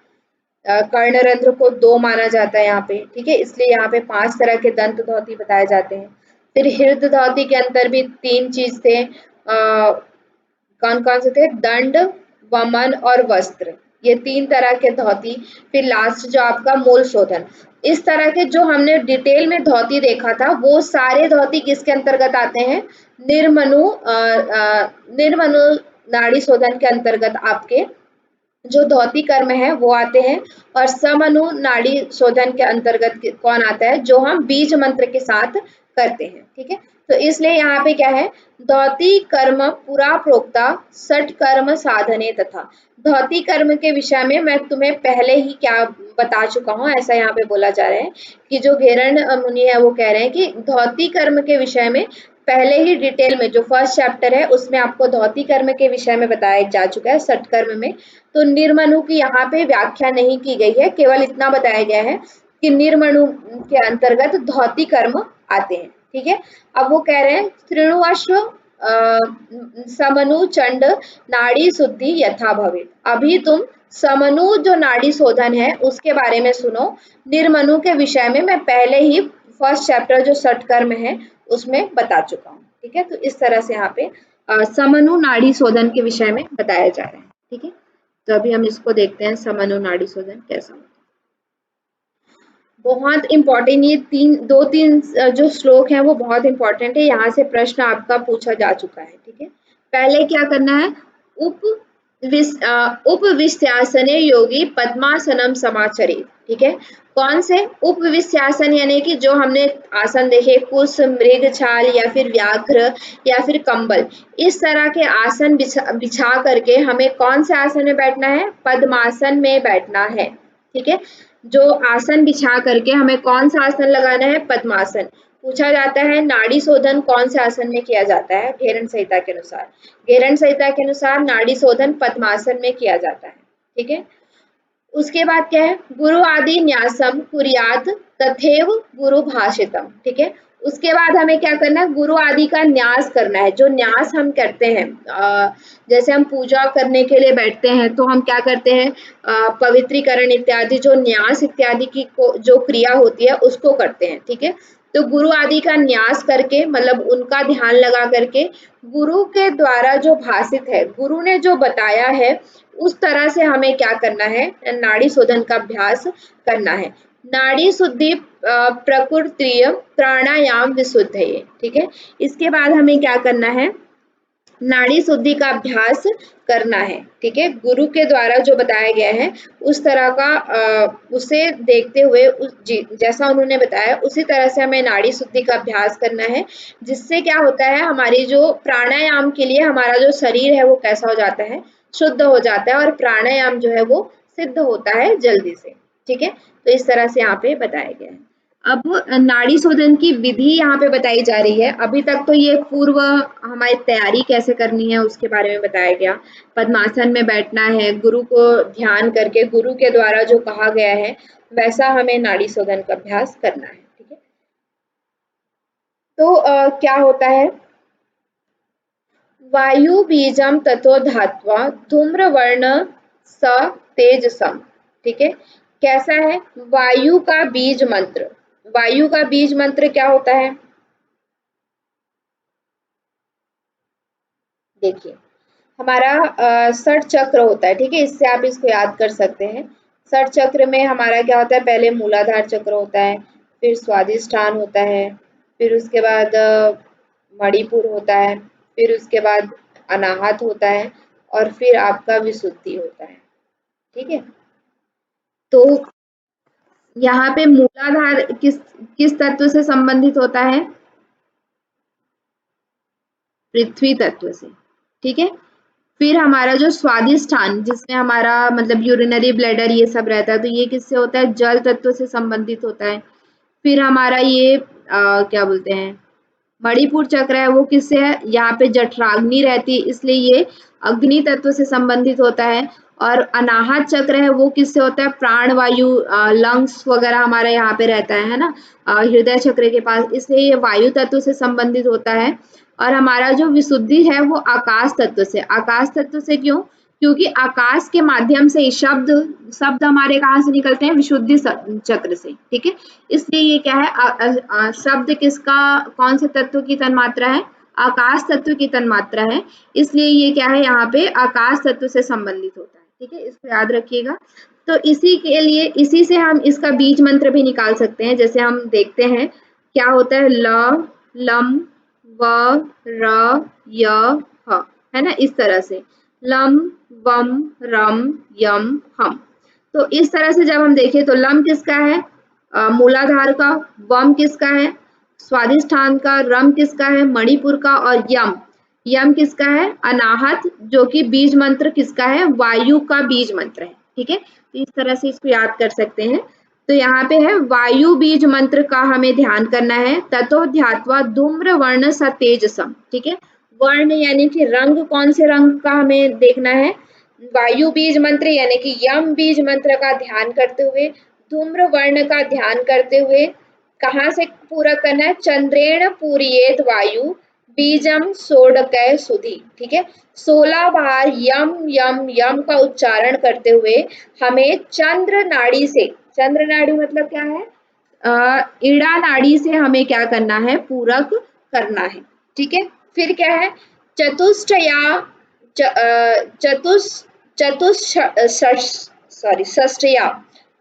कर्णरंध्र को 2 माना जाता है यहाँ पे। ठीक है, इसलिए यहाँ पे 5 तरह के दंत धौति बताए जाते हैं। फिर हृद धौति के अंदर भी 3 चीज थे, कौन कौन से थे, दंड, वमन और वस्त्र, ये 3 तरह के धौति। फिर लास्ट जो आपका मूल शोधन। इस तरह के जो हमने डिटेल में धौति देखा था वो सारे धौति किसके अंतर्गत आते हैं, निर्मनु नाड़ी शोधन के अंतर्गत आपके जो धौति कर्म है वो आते हैं, और समनु नाड़ी शोधन के अंतर्गत कौन आता है, जो हम बीज मंत्र के साथ करते हैं। ठीक है, तो इसलिए यहाँ पे क्या है, धौति कर्म पुरा प्रोक्ता सठ कर्म साधने तथा। धौति कर्म के विषय में मैं तुम्हें पहले ही क्या बता चुका हूँ, ऐसा यहाँ पे बोला जा रहा है कि जो घेरन मुनि है वो कह रहे हैं कि धौति कर्म के विषय में पहले ही डिटेल में जो फर्स्ट चैप्टर है उसमें आपको धौति कर्म के विषय में बताया जा चुका है, सठ कर्म में। तो निर्मनु की यहाँ पे व्याख्या नहीं की गई है, केवल इतना बताया गया है कि निर्मनु के अंतर्गत धौति कर्म आते हैं। ठीक है, अब वो कह रहे हैं तृणुअश्व समनु चंड नाड़ी शुद्धि यथा भवेत्। अभी तुम समनु जो नाड़ी शोधन है उसके बारे में सुनो। निर्मनु के विषय में मैं पहले ही फर्स्ट चैप्टर जो षटकर्म है उसमें बता चुका हूँ। ठीक है, तो इस तरह से यहाँ पे समनु नाड़ी शोधन के विषय में बताया जा रहा है। ठीक है, तो अभी हम इसको देखते हैं समनु नाड़ी शोधन कैसा होता है। बहुत इंपॉर्टेंट, ये दो तीन जो श्लोक है वो बहुत इंपॉर्टेंट है, यहाँ से प्रश्न आपका पूछा जा चुका है। ठीक है, पहले क्या करना है, उपविश्यासने योगी पद्मासनम समाचरित। ठीक है, कौन से उपविश्यासन, यानी कि जो हमने आसन देखे कुश, मृग छाल या फिर व्याघ्र या फिर कंबल, इस तरह के आसन बिछा करके हमें कौन से आसन में बैठना है, पद्मासन में बैठना है। ठीक है, जो आसन बिछा करके हमें कौन सा आसन लगाना है, पद्मासन। पूछा जाता है नाड़ी शोधन कौन से आसन में किया जाता है, घेरन संहिता के अनुसार। घेरन संहिता के अनुसार नाड़ी शोधन पद्मासन में किया जाता है। ठीक है, उसके बाद क्या है, गुरु आदि न्यासम कुर्यात तथैव गुरु भाषितम। ठीक है, उसके बाद हमें क्या करना है, गुरु आदि का न्यास करना है। जो न्यास हम करते हैं, जैसे हम पूजा करने के लिए बैठते हैं तो हम क्या करते हैं, पवित्रीकरण इत्यादि जो न्यास इत्यादि की जो क्रिया होती है उसको करते हैं। ठीक है, तो गुरु आदि का न्यास करके, मतलब उनका ध्यान लगा करके, गुरु के द्वारा जो भाषित है, गुरु ने जो बताया है उस तरह से हमें क्या करना है, नाड़ी शोधन का अभ्यास करना है। नाड़ी शुद्धि प्रकृतिय प्राणायाम विशुद्ध है। ठीक है, इसके बाद हमें क्या करना है, नाड़ी शुद्धि का अभ्यास करना है। ठीक है, गुरु के द्वारा जो बताया गया है उस तरह का उसे देखते हुए जैसा उन्होंने बताया उसी तरह से हमें नाड़ी शुद्धि का अभ्यास करना है, जिससे क्या होता है, हमारी जो प्राणायाम के लिए हमारा जो शरीर है वो कैसा हो जाता है, शुद्ध हो जाता है, और प्राणायाम जो है वो सिद्ध होता है जल्दी से। ठीक है, तो इस तरह से यहाँ पे बताया गया है। अब नाड़ी शोधन की विधि यहाँ पे बताई जा रही है। अभी तक तो ये पूर्व हमारी तैयारी कैसे करनी है उसके बारे में बताया गया। पद्मासन में बैठना है, गुरु को ध्यान करके, गुरु के द्वारा जो कहा गया है वैसा हमें नाड़ी शोधन का अभ्यास करना है। ठीक है, तो क्या होता है, वायु बीजम ततो धात्वा धूम्र वर्ण स तेजसम। ठीक है, कैसा है, वायु का बीज मंत्र। वायु का बीज मंत्र क्या होता है, देखिए हमारा षट चक्र होता है। ठीक है, इससे आप इसको याद कर सकते हैं। षट चक्र में हमारा क्या होता है, पहले मूलाधार चक्र होता है, फिर स्वादिष्ठान होता है, फिर उसके बाद मणिपुर होता है, फिर उसके बाद अनाहत होता है, और फिर आपका विशुद्धि होता है। ठीक है, तो यहाँ पे मूलाधार किस तत्व से संबंधित होता है, पृथ्वी तत्व से। ठीक है, फिर हमारा जो स्वादिष्ठान जिसमें हमारा मतलब यूरिनरी ब्लैडर ये सब रहता है, तो ये किससे होता है, जल तत्व से संबंधित होता है। फिर हमारा ये क्या बोलते हैं, मणिपुर चक्र है, वो किससे है, यहाँ पे जठराग्नि रहती है इसलिए ये अग्नि तत्व से संबंधित होता है। और अनाहत चक्र है वो किससे होता है, प्राण वायु, लंग्स वगैरह हमारा यहाँ पे रहता है ना, हृदय चक्र के पास, इसलिए ये वायु तत्व से संबंधित होता है। और हमारा जो विशुद्धि है वो आकाश तत्व से। आकाश तत्व से क्यों, क्योंकि आकाश के माध्यम से शब्द हमारे कहाँ से निकलते हैं, विशुद्धि चक्र से। ठीक है, इसलिए ये क्या है, शब्द किसका, कौन से तत्व की तन्मात्रा है, आकाश तत्व की तन्मात्रा है, इसलिए ये क्या है, यहाँ पे आकाश तत्व से संबंधित होता है। ठीक है, इसको याद रखिएगा। तो इसी के लिए, इसी से हम इसका बीज मंत्र भी निकाल सकते हैं। जैसे हम देखते हैं क्या होता है, ल लम व र य ह, है ना, इस तरह से लम वम रम यम हम। तो इस तरह से जब हम देखें तो लम किसका है, मूलाधार का, वम किसका है, स्वादिष्ठान का, रम किसका है, मणिपुर का, और यम, यम किसका है, अनाहत, जो कि बीज मंत्र किसका है, वायु का बीज मंत्र है। ठीक है, तो इस तरह से इसको याद कर सकते हैं। तो यहाँ पे है वायु बीज मंत्र का हमें ध्यान करना है। ततो ध्यात्वा धूम्र वर्ण स तेजसम। ठीक है, वर्ण यानी कि रंग, कौन से रंग का हमें देखना है, वायु बीज मंत्र यानी कि यम बीज मंत्र का ध्यान करते हुए, धूम्र वर्ण का ध्यान करते हुए, कहाँ से पूरा करना है, चंद्रेण पूरियेत वायु बीजम सोडकय सुधी। ठीक है, 16 बार यम यम यम का उच्चारण करते हुए हमें चंद्र नाड़ी से, चंद्र नाड़ी मतलब क्या है, ईड़ा नाड़ी से हमें क्या करना है, पूरक करना है। ठीक है, फिर क्या है, चतुष्टया चतुष चतुष सॉरी षष्टया,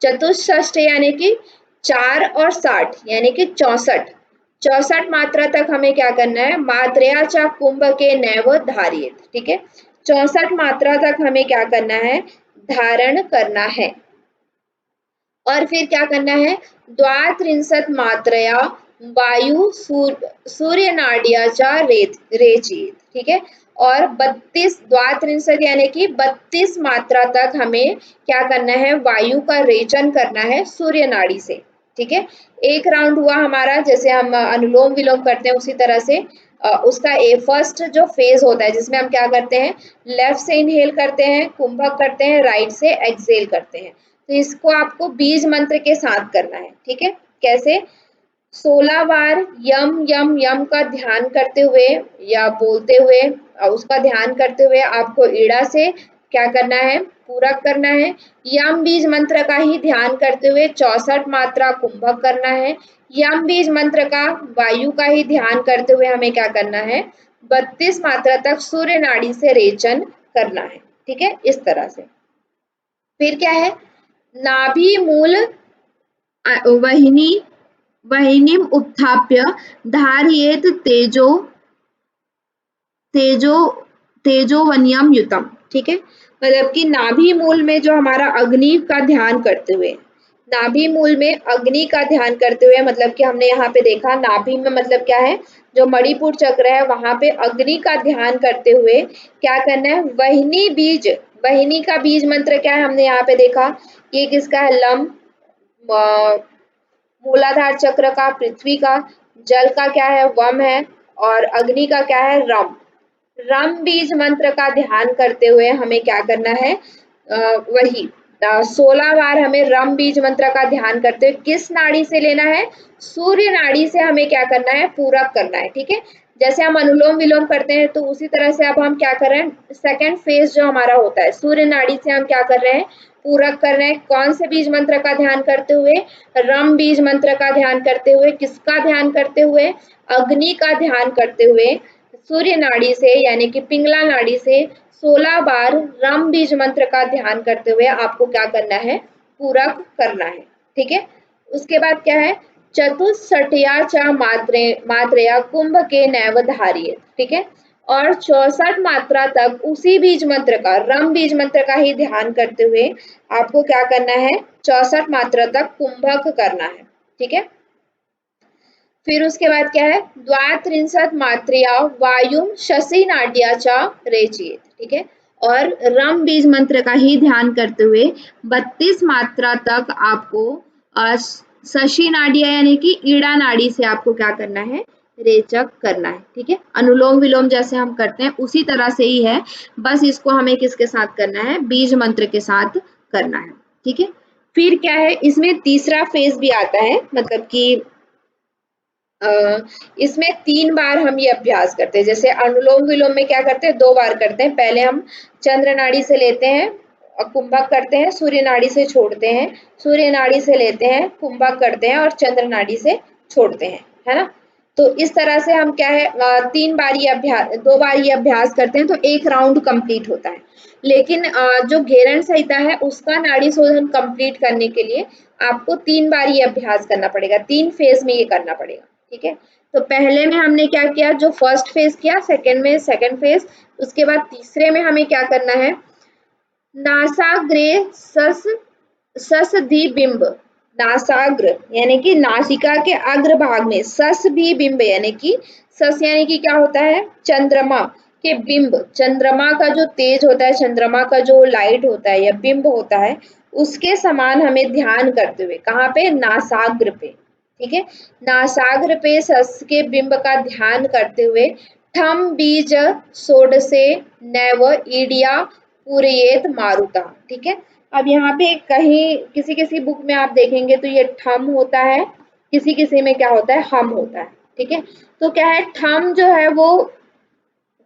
चतुष्षष्ट यानी कि 4 और 60 यानी कि 64, 64 मात्रा तक हमें क्या करना है, मात्रेयाचा कुंभ के नैव धारियेत। ठीक है, 64 मात्रा तक हमें क्या करना है, धारण करना है। और फिर क्या करना है, द्वात्रिंशत मात्रया वायु सूर्य नाड्याचा रेचयेत। ठीक है, और 32 द्वात्रिंशत यानी कि 32 मात्रा तक हमें क्या करना है, वायु का रेचन करना है सूर्य नाड़ी से। ठीक है, एक राउंड हुआ हमारा, जैसे हम अनुलोम विलोम करते हैं उसी तरह से उसका फर्स्ट जो फेज होता है जिसमें हम क्या करते हैं, लेफ्ट से इनहेल करते हैं, कुंभक करते हैं, राइट से एक्सहेल करते हैं। तो इसको आपको बीज मंत्र के साथ करना है। ठीक है, कैसे, 16 बार यम यम यम का ध्यान करते हुए या बोलते हुए, उसका ध्यान करते हुए आपको ईड़ा से क्या करना है, पूरक करना है। यम बीज मंत्र का ही ध्यान करते हुए 64 मात्रा कुंभक करना है। यम बीज मंत्र का वायु का ही ध्यान करते हुए हमें क्या करना है, 32 मात्रा तक सूर्य नाड़ी से रेचन करना है। ठीक है, इस तरह से। फिर क्या है, नाभि मूल वहिनी वहिनीम उत्थाप्य धारयेत तेजो तेजो तेजोवन्यम युतम। ठीक है, मतलब कि नाभि मूल में जो हमारा अग्नि का ध्यान करते हुए, नाभि मूल में अग्नि का ध्यान करते हुए, मतलब कि हमने यहाँ पे देखा नाभि में मतलब क्या है, जो मणिपुर चक्र है वहां पे अग्नि का ध्यान करते हुए क्या करना है, वहिनी बीज, वहिनी का बीज मंत्र क्या है, हमने यहाँ पे देखा, ये किसका है, लम, मूलाधार चक्र का पृथ्वी का, जल का क्या है, वम है, और अग्नि का क्या है, रम। रम बीज मंत्र का ध्यान करते हुए हमें क्या करना है, वही 16 बार हमें रम बीज मंत्र का ध्यान करते हुए किस नाड़ी से लेना है, सूर्य नाड़ी से हमें क्या करना है, पूरक करना है। ठीक है, जैसे हम अनुलोम विलोम करते हैं तो उसी तरह से अब हम क्या कर रहे हैं, सेकंड फेज जो हमारा होता है सूर्य नाड़ी से हम क्या कर रहे हैं, पूरक कर रहे हैं। कौन से बीज मंत्र का ध्यान करते हुए, रम बीज मंत्र का ध्यान करते हुए, किसका ध्यान करते हुए, अग्नि का ध्यान करते हुए सूर्य नाड़ी से यानी कि पिंगला नाड़ी से 16 बार रम बीज मंत्र का ध्यान करते हुए आपको क्या करना है, पूरक करना है। ठीक है, उसके बाद क्या है, चतुष्षठया च मात्रेया कुंभ के नैव धारिये। ठीक है, और 64 मात्रा तक उसी बीज मंत्र का, रम बीज मंत्र का ही ध्यान करते हुए आपको क्या करना है, 64 मात्रा तक कुंभक करना है। ठीक है, फिर उसके बाद क्या है, द्वात्रिंशत मात्रिया वायु शशि नाट्याचा रेचित। ठीक है, और रम बीज मंत्र का ही ध्यान करते हुए 32 मात्रा तक आपको शशि नाडिया यानी कि ईड़ा नाड़ी से आपको क्या करना है, रेचक करना है। ठीक है, अनुलोम विलोम जैसे हम करते हैं उसी तरह से ही है, बस इसको हमें किसके साथ करना है, बीज मंत्र के साथ करना है। ठीक है, फिर क्या है, इसमें तीसरा फेज भी आता है, मतलब कि इसमें 3 बार हम ये अभ्यास करते हैं। जैसे अनुलोम विलोम में क्या करते हैं, 2 बार करते हैं, पहले हम चंद्र नाड़ी से लेते हैं, कुंभक करते हैं, सूर्य नाड़ी से छोड़ते हैं, सूर्य नाड़ी से लेते हैं, कुंभक करते हैं और चंद्र नाड़ी से छोड़ते हैं, है ना। तो इस तरह से हम क्या है, 3 बार ये अभ्यास, 2 बार ये अभ्यास करते हैं तो एक राउंड कंप्लीट होता है। लेकिन जो घेरण संहिता है उसका नाड़ी शोधन कंप्लीट करने के लिए आपको 3 बार ये अभ्यास करना पड़ेगा, 3 फेज में ये करना पड़ेगा। ठीक है, तो पहले में हमने क्या किया, जो फर्स्ट फेज किया, सेकंड में सेकंड फेज, उसके बाद तीसरे में हमें क्या करना है, नासाग्रे सस धी बिंब, नासाग्र यानी कि नासिका के अग्र भाग में, सस भी बिंब यानी कि सस यानी कि क्या होता है, चंद्रमा के बिंब, चंद्रमा का जो तेज होता है, चंद्रमा का जो लाइट होता है या बिंब होता है, उसके समान हमें ध्यान करते हुए, कहाँ पे, नासाग्र पे। ठीक है, नासाग्र पे सस के बिंब का ध्यान करते हुए ठम बीज सोड से नैव ईडिया पूरयेत मारुता। ठीक है, अब यहाँ पे कहीं किसी किसी बुक में आप देखेंगे तो ये ठम होता है, किसी किसी में क्या होता है, हम होता है। ठीक है। तो क्या है, ठम जो है वो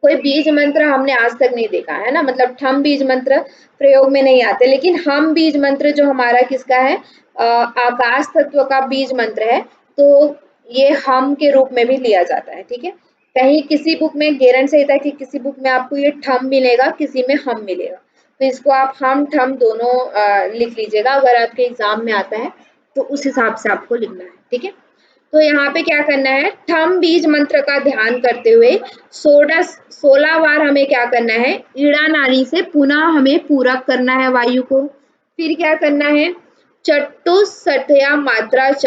कोई बीज मंत्र हमने आज तक नहीं देखा है ना, मतलब ठम बीज मंत्र प्रयोग में नहीं आते, लेकिन हम बीज मंत्र जो हमारा किसका है, आकाश तत्व का बीज मंत्र है, तो ये हम के रूप में भी लिया जाता है। ठीक है, कहीं किसी बुक में गेरंट संहिता की किसी बुक में आपको ये ठम मिलेगा, किसी में हम मिलेगा, तो इसको आप हम ठम दोनों लिख लीजिएगा, अगर आपके एग्जाम में आता है तो उस हिसाब से आपको लिखना है। ठीक है, तो यहाँ पे क्या करना है, ठम बीज मंत्र का ध्यान करते हुए 16 बार हमें क्या करना है, ईड़ा नाड़ी से पुनः हमें पूरक करना है वायु को। फिर क्या करना है, चतुष्टया मात्रा च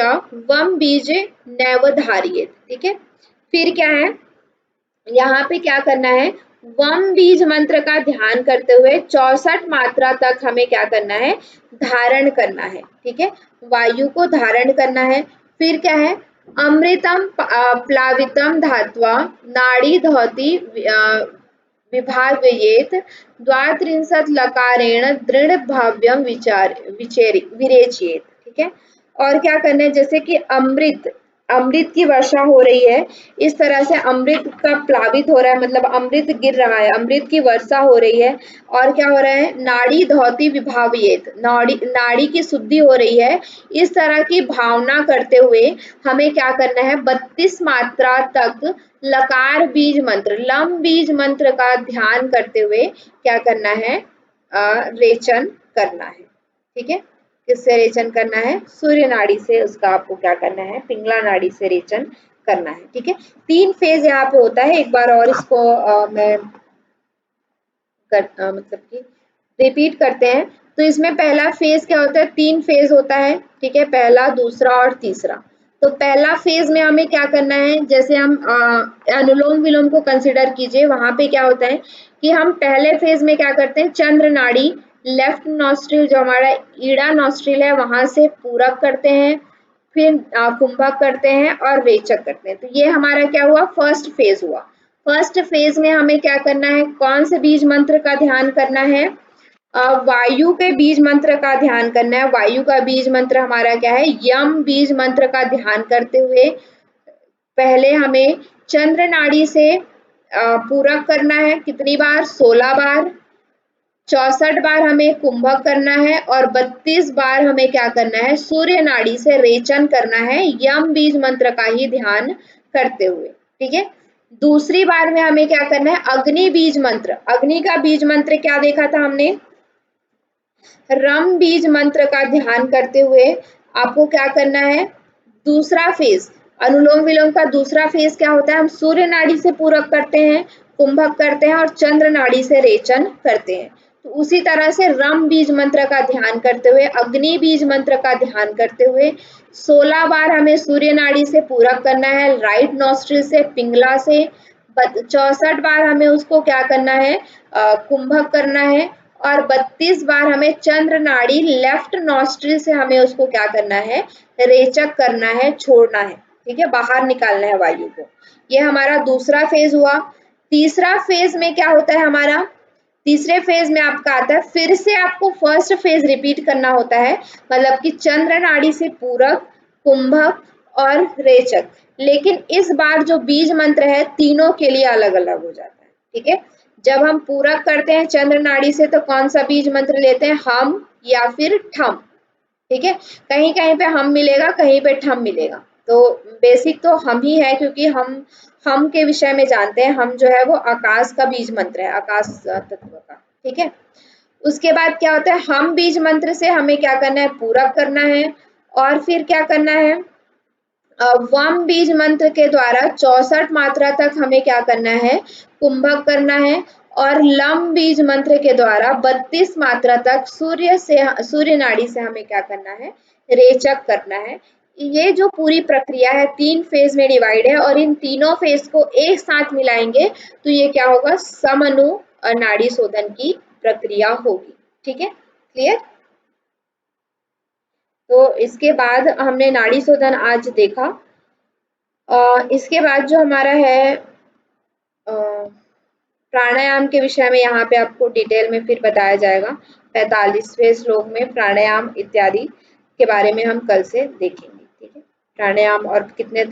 वम बीज नैवधारियेत। ठीक है, फिर क्या है, यहाँ पे क्या करना है, वम बीज मंत्र का ध्यान करते हुए 64 मात्रा तक हमें क्या करना है, धारण करना है। ठीक है, वायु को धारण करना है। फिर क्या है, अमृतम प्लावितम धात्वा नाड़ी धौति विभावयेत द्वात्रिंशत् लकारेण दृढ़ भाव्यम विरेचयेत। ठीक है, और क्या करना है, जैसे कि अमृत, अमृत की वर्षा हो रही है, इस तरह से अमृत का प्लावित हो रहा है, मतलब अमृत गिर रहा है, अमृत की वर्षा हो रही है। और क्या हो रहा है, नाड़ी धौति विभावयेत, नाड़ी की शुद्धि हो रही है, इस तरह की भावना करते हुए हमें क्या करना है, 32 मात्रा तक लकार बीज मंत्र, लम बीज मंत्र का ध्यान करते हुए क्या करना है, रेचन करना है। ठीक है, किससे रेचन करना है, सूर्य नाड़ी से, उसका आपको क्या करना है, पिंगला नाड़ी से रेचन करना है। ठीक है, 3 फेज यहाँ पे होता है, एक बार और इसको मैं मतलब कि रिपीट करते हैं। तो इसमें पहला फेज क्या होता है, 3 फेज होता है। ठीक है, पहला, दूसरा और तीसरा। तो पहला फेज में हमें क्या करना है, जैसे हम अनुलोम विलोम को कंसिडर कीजिए, वहां पे क्या होता है कि हम पहले फेज में क्या करते हैं, चंद्र नाड़ी लेफ्ट नॉस्ट्रिल जो हमारा ईड़ा नॉस्ट्रिल है वहां से पूरक करते हैं, फिर कुंभक करते हैं और रेचक करते हैं। तो ये हमारा क्या हुआ, फर्स्ट फेज हुआ। फर्स्ट फेज में हमें क्या करना है, कौन से बीज मंत्र का ध्यान करना है, वायु के बीज मंत्र का ध्यान करना है। वायु का बीज मंत्र हमारा क्या है, यम बीज मंत्र का ध्यान करते हुए पहले हमें चंद्र नाड़ी से पूरक करना है, कितनी बार, 16 बार। 64 बार हमें कुंभक करना है और 32 बार हमें क्या करना है, सूर्य नाड़ी से रेचन करना है, यम बीज मंत्र का ही ध्यान करते हुए। ठीक है, दूसरी बार में हमें क्या करना है, अग्नि बीज मंत्र। अग्नि का बीज मंत्र क्या देखा था हमने, रम बीज मंत्र का ध्यान करते हुए आपको क्या करना है, दूसरा फेज, अनुलोम विलोम का दूसरा फेज क्या होता है, हम सूर्य नाड़ी से पूरक करते हैं, कुंभक करते हैं और चंद्र नाड़ी से रेचन करते हैं। तो उसी तरह से रम बीज मंत्र का ध्यान करते हुए, अग्नि बीज मंत्र का ध्यान करते हुए 16 बार हमें सूर्य नाड़ी से पूरक करना है, राइट नॉस्ट्रिल से, पिंगला से। 64 बार हमें उसको क्या करना है, कुंभक करना है और 32 बार हमें चंद्र नाड़ी लेफ्ट नॉस्ट्रिल से हमें उसको क्या करना है, रेचक करना है, छोड़ना है। ठीक है, बाहर निकालना है वायु को। ये हमारा दूसरा फेज हुआ। तीसरा फेज में क्या होता है हमारा, तीसरे फेज में आपका आता है, फिर से आपको फर्स्ट फेज रिपीट करना होता है, मतलब कि चंद्र नाड़ी से पूरक, कुंभक और रेचक। लेकिन इस बार जो बीज मंत्र है तीनों के लिए अलग अलग हो जाता है। ठीक है, जब हम पूरक करते हैं चंद्र नाड़ी से तो कौन सा बीज मंत्र लेते हैं, हम या फिर ठम। ठीक है, कहीं कहीं पे हम मिलेगा, कहीं पे ठम मिलेगा। तो बेसिक तो हम ही है, क्योंकि हम के विषय में जानते हैं, हम जो है वो आकाश का बीज मंत्र है, आकाश तत्व का। ठीक है, उसके बाद क्या होता है, हम बीज मंत्र से हमें क्या करना है, पूरक करना है और फिर क्या करना है, वम बीज मंत्र के द्वारा 64 मात्रा तक हमें क्या करना है, कुंभक करना है और लम बीज मंत्र के द्वारा 32 मात्रा तक सूर्य नाड़ी से हमें क्या करना है, रेचक करना है। ये जो पूरी प्रक्रिया है 3 फेज में डिवाइड है और इन तीनों फेज को एक साथ मिलाएंगे तो ये क्या होगा, समअनु नाड़ी शोधन की प्रक्रिया होगी। ठीक है, क्लियर। तो इसके बाद हमने नाड़ी शोधन आज देखा। इसके बाद जो हमारा है प्राणायाम के विषय में, यहाँ पे आपको डिटेल में फिर बताया जाएगा। 45वें श्लोक में प्राणायाम इत्यादि के बारे में हम कल से देखेंगे। ठीक है, प्राणायाम और कितने